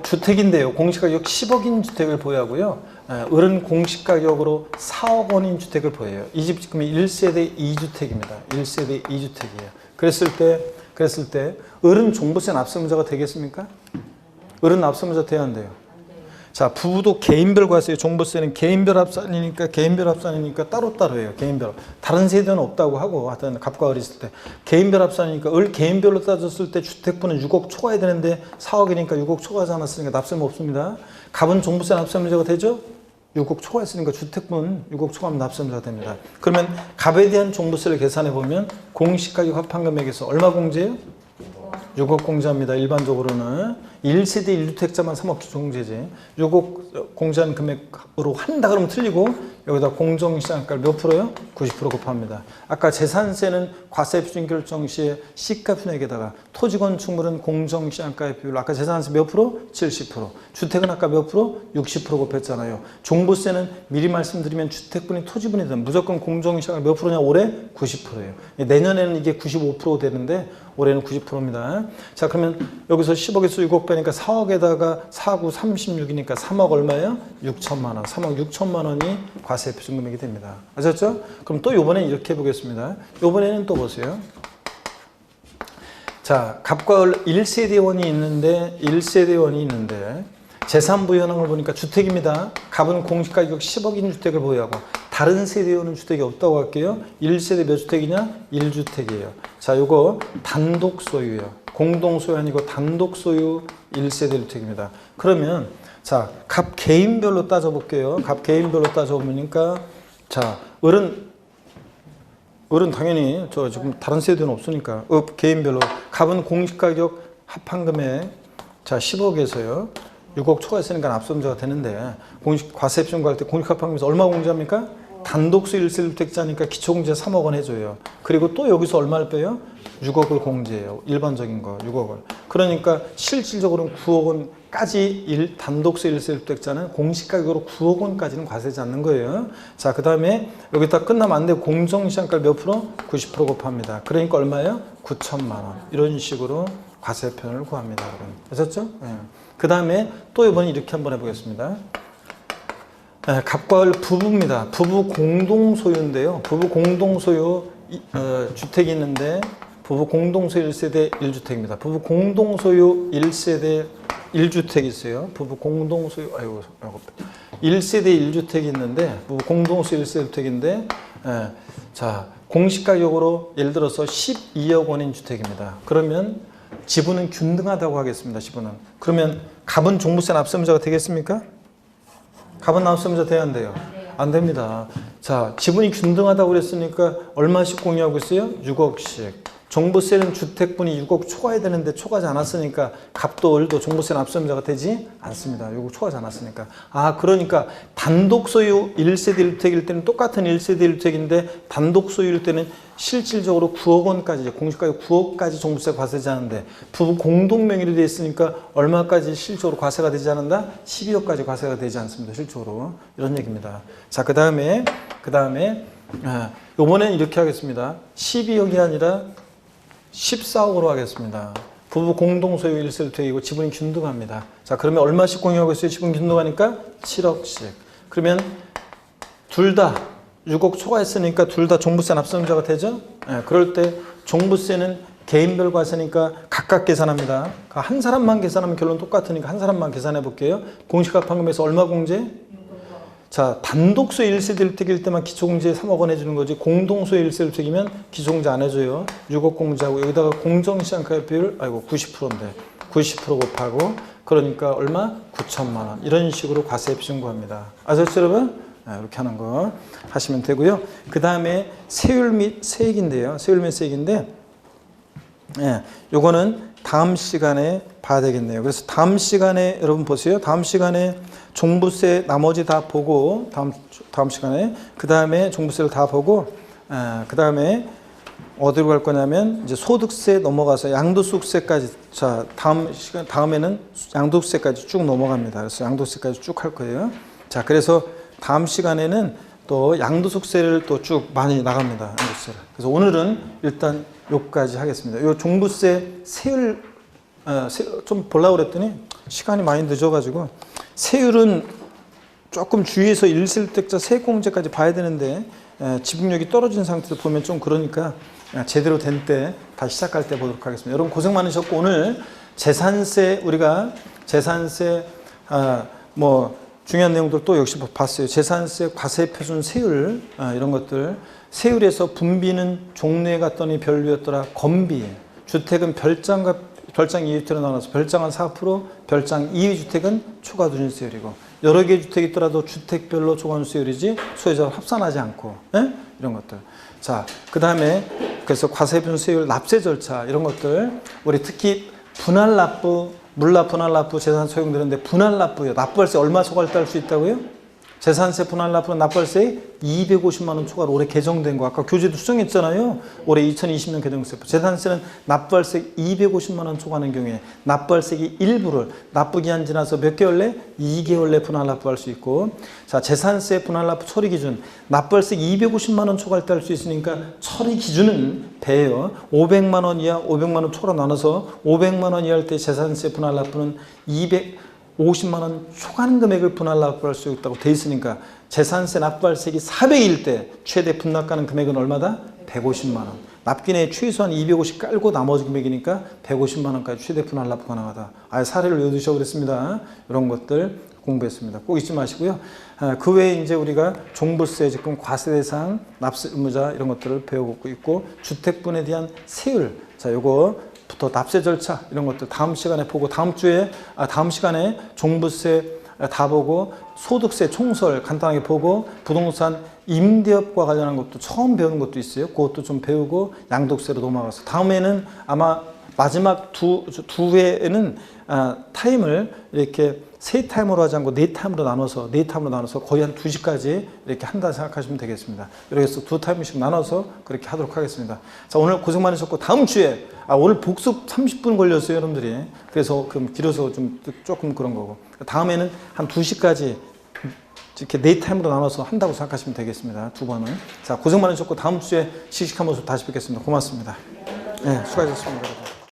주택인데요. 공시가격 10억인 주택을 보유하고요. 을은 공시가격으로 4억 원인 주택을 보여요. 이 집 지금 1세대 2주택입니다. 1세대 2주택이에요. 그랬을 때 을은 종부세 납세문자가 되겠습니까? 을은 납세문자 돼야 안 돼요. 자, 부부도 개인별 과세요. 종부세는 개인별 합산이니까 따로따로 해요. 개인별. 다른 세대는 없다고 하고 하여튼 갑과 을이 있을 때 개인별 합산이니까 을 개인별로 따졌을 때 주택분은 6억 초과해야 되는데 4억이니까 6억 초과하지 않았으니까 납세는 없습니다. 갑은 종부세 납세 문제가 되죠? 6억 초과했으니까 주택분 6억 초과하면 납세 문제가 됩니다. 그러면 갑에 대한 종부세를 계산해 보면 공시가격 합판금액에서 얼마 공제예요? 6억 공제합니다. 일반적으로는 1세대 1주택자만 3억 기초공제지. 6억 공제한 금액으로 한다 그러면 틀리고 여기다 공정시장가를 몇 프로요? 90% 곱합니다. 아까 재산세는 과세표준 결정 시에 시가편액에다가 토지건축물은 공정시장가의 비율 아까 재산세 몇 프로? 70%. 주택은 아까 몇 프로? 60% 곱했잖아요. 종부세는 미리 말씀드리면 주택분이 토지분이든 무조건 공정시장가 몇 프로냐? 올해 90%예요. 내년에는 이게 95% 되는데 올해는 90%입니다. 자, 그러면 여기서 10억에서 6억 빼니까 4억에다가 4구 36이니까 3억 얼마예요? 6천만 원. 3억 6천만 원이 과세 표준 금액이 됩니다. 아셨죠? 그럼 또 이번엔 이렇게 해보겠습니다. 이번에는 또 보세요. 자, 갑과 을 1세대원이 있는데 재산 부여 현황을 보니까 주택입니다. 갑은 공시가격 10억인 주택을 보유하고 다른 세대원은 주택이 없다고 할게요. 1세대 몇 주택이냐? 1주택이에요. 자, 요거 단독 소유예요. 공동 소유 아니고 단독 소유 1세대 주택입니다. 그러면 자, 갑 개인별로 따져볼게요. 갑 개인별로 따져보니까 자, 을은 당연히 저 지금 다른 세대는 없으니까 개인별로 갑은 공시가격 합판금액 자 10억에서요. 6억 초과했으니까 납세문제가 되는데 과세표준 구할 때 공시가판금에서 얼마 공제합니까? 단독소 1세 주택자니까 기초공제 3억 원 해줘요. 그리고 또 여기서 얼마를 빼요? 6억을 공제해요. 일반적인 거 6억을. 그러니까 실질적으로는 9억 원까지 단독소 1세 주택자는 공시가격으로 9억 원까지는 과세하지 않는 거예요. 자, 그 다음에 여기다 끝나면 안 되고 공정시장가 몇 프로? 90% 곱합니다. 그러니까 얼마예요? 9천만 원. 이런 식으로 과세표준을 구합니다. 아셨죠? 네. 그 다음에 또 이번에 이렇게 한번 해보겠습니다. 갑과 을 부부입니다. 부부 공동 소유인데요. 부부 공동 소유 주택이 있는데 부부 공동 소유 1세대 1주택입니다. 부부 공동 소유 1세대 1주택이 있어요. 부부 공동 소유 1세대 1주택이 있는데 부부 공동 소유 1세대 주택인데 자, 공시가격으로 예를 들어서 12억 원인 주택입니다. 그러면 지분은 균등하다고 하겠습니다. 지분은. 그러면 갑은 종부세 납세문자가 되겠습니까? 갑은 납세문자 돼야 안 돼요? 안 됩니다. 자, 지분이 균등하다고 그랬으니까 얼마씩 공유하고 있어요? 6억씩. 종부세는 주택분이 6억 초과해야 되는데 초과하지 않았으니까 갑도 을도 종부세 납세문자가 되지 않습니다. 6억 초과하지 않았으니까. 아, 그러니까 단독 소유 1세대 1주택일 때는 똑같은 1세대 1주택인데 단독 소유일 때는 실질적으로 9억 원까지 공시가격 9억까지 종부세 과세되지 않는데 부부 공동 명의로 되어 있으니까 얼마까지 실질적으로 과세가 되지 않는다? 12억까지 과세가 되지 않습니다. 실질적으로. 이런 얘기입니다. 자, 그 다음에 이번엔 이렇게 하겠습니다. 12억이 아니라 14억으로 하겠습니다. 부부 공동 소유 1세 주택이고 지분이 균등합니다. 자, 그러면 얼마씩 공유하고 있어요? 지분 균등하니까 7억씩. 그러면 둘 다 6억 초과했으니까 둘 다 종부세 납세문자가 되죠? 네, 그럴 때 종부세는 개인별 과세니까 각각 계산합니다. 한 사람만 계산하면 결론 똑같으니까 한 사람만 계산해 볼게요. 공시가판금에서 얼마 공제? 자, 단독소 1세대 1택일 때만 기초공제 3억 원 해주는 거지, 공동소 1세대 1택이면 기초공제 안 해줘요. 6억 공제하고 여기다가 공정시장가액 비율 90%인데 90% 곱하고, 그러니까 얼마? 9천만 원. 이런 식으로 과세 신고합니다. 아셨죠 여러분? 이렇게 하는 거 하시면 되고요. 그 다음에 세율 및 세액인데요. 세율 및 세액인데, 요거는 다음 시간에 봐야 되겠네요. 그래서 다음 시간에 여러분 보세요. 다음 시간에 종부세 나머지 다 보고, 다음 시간에 그 다음에 종부세를 다 보고, 그 다음에 어디로 갈 거냐면 이제 소득세 넘어가서 양도소득세까지, 자 다음에는 양도세까지 쭉 넘어갑니다. 그래서 양도세까지 쭉 할 거예요. 자, 그래서 다음 시간에는 또 양도소득세를 또 쭉 많이 나갑니다. 양도세를. 그래서 오늘은 일단 여기까지 하겠습니다. 요 종부세 세율 좀 보려고 그랬더니 시간이 많이 늦어가지고, 세율은 조금 주의해서 1세대자 세액공제까지 봐야 되는데 지분력이 떨어진 상태에서 보면 좀 그러니까 제대로 된 때 다시 시작할 때 보도록 하겠습니다. 여러분 고생 많으셨고, 오늘 재산세, 우리가 재산세 중요한 내용들 또 역시 봤어요. 재산세, 과세표준 세율, 이런 것들. 세율에서 분비는 종류에 갔더니 별류였더라. 건비. 주택은 별장 2주택으로 나눠서 별장은 4%, 별장 2주택은 초과 누진세율이고, 여러 개의 주택이 있더라도 주택별로 초과 누진세율이지 소유자와 합산하지 않고, 이런 것들. 자, 그 다음에 그래서 과세표준 세율, 납세 절차, 이런 것들. 우리 특히 분할납부, 물납, 분할납부, 재산 소용되는데 분할납부요. 납부할세 얼마 초과를 딸 수 있다고요? 재산세 분할납부는 납부할세 250만 원 초과로 올해 개정된 거, 아까 교재도 수정했잖아요. 올해 2020년 개정세. 재산세는 납부할세 250만 원 초과하는 경우에 납부할세 일부를 납부기한 지나서 몇 개월 내? 2개월 내 분할납부할 수 있고, 자, 재산세 분할납부 처리 기준, 납부할세 250만 원 초과를 딸 수 있으니까 처리 기준은 배예요. 500만 원 이하, 500만 원 초로 나눠서 500만 원 이하일 때 재산세 분할납부는 250만 원 초과하는 금액을 분할납부할 수 있다고 돼 있으니까, 재산세 납부할세액이 400일 때 최대 분납가능 금액은 얼마다? 150만 원. 납기내 최소한 250 깔고 나머지 금액이니까 150만 원까지 최대 분할납부 가능하다. 사례를 외워두셔 그랬습니다. 이런 것들 공부했습니다. 꼭 잊지 마시고요. 그 외에 이제 우리가 종부세, 지금 과세 대상, 납세 의무자 이런 것들을 배우고 있고, 주택분에 대한 세율, 자, 요거부터 납세 절차 이런 것들 다음 시간에 보고, 다음 시간에 종부세 다 보고, 소득세 총설 간단하게 보고, 부동산 임대업과 관련한 것도 처음 배우는 것도 있어요. 그것도 좀 배우고 양도세로 넘어가서, 다음에는 아마 마지막 두 회에는 타임을 이렇게 세 타임으로 하지 않고 네 타임으로 나눠서 거의 한 2시까지 이렇게 한다 생각하시면 되겠습니다. 이렇게 해서 2타임씩 나눠서 그렇게 하도록 하겠습니다. 자, 오늘 고생 많으셨고, 다음 주에 오늘 복습 30분 걸렸어요 여러분들이. 그래서 길어서 조금 그런 거고, 다음에는 한 2시까지 이렇게 네 타임으로 나눠서 한다고 생각하시면 되겠습니다. 두 번은. 자, 고생 많으셨고, 다음 주에 씩씩한 모습 다시 뵙겠습니다. 고맙습니다. 네, 수고하셨습니다.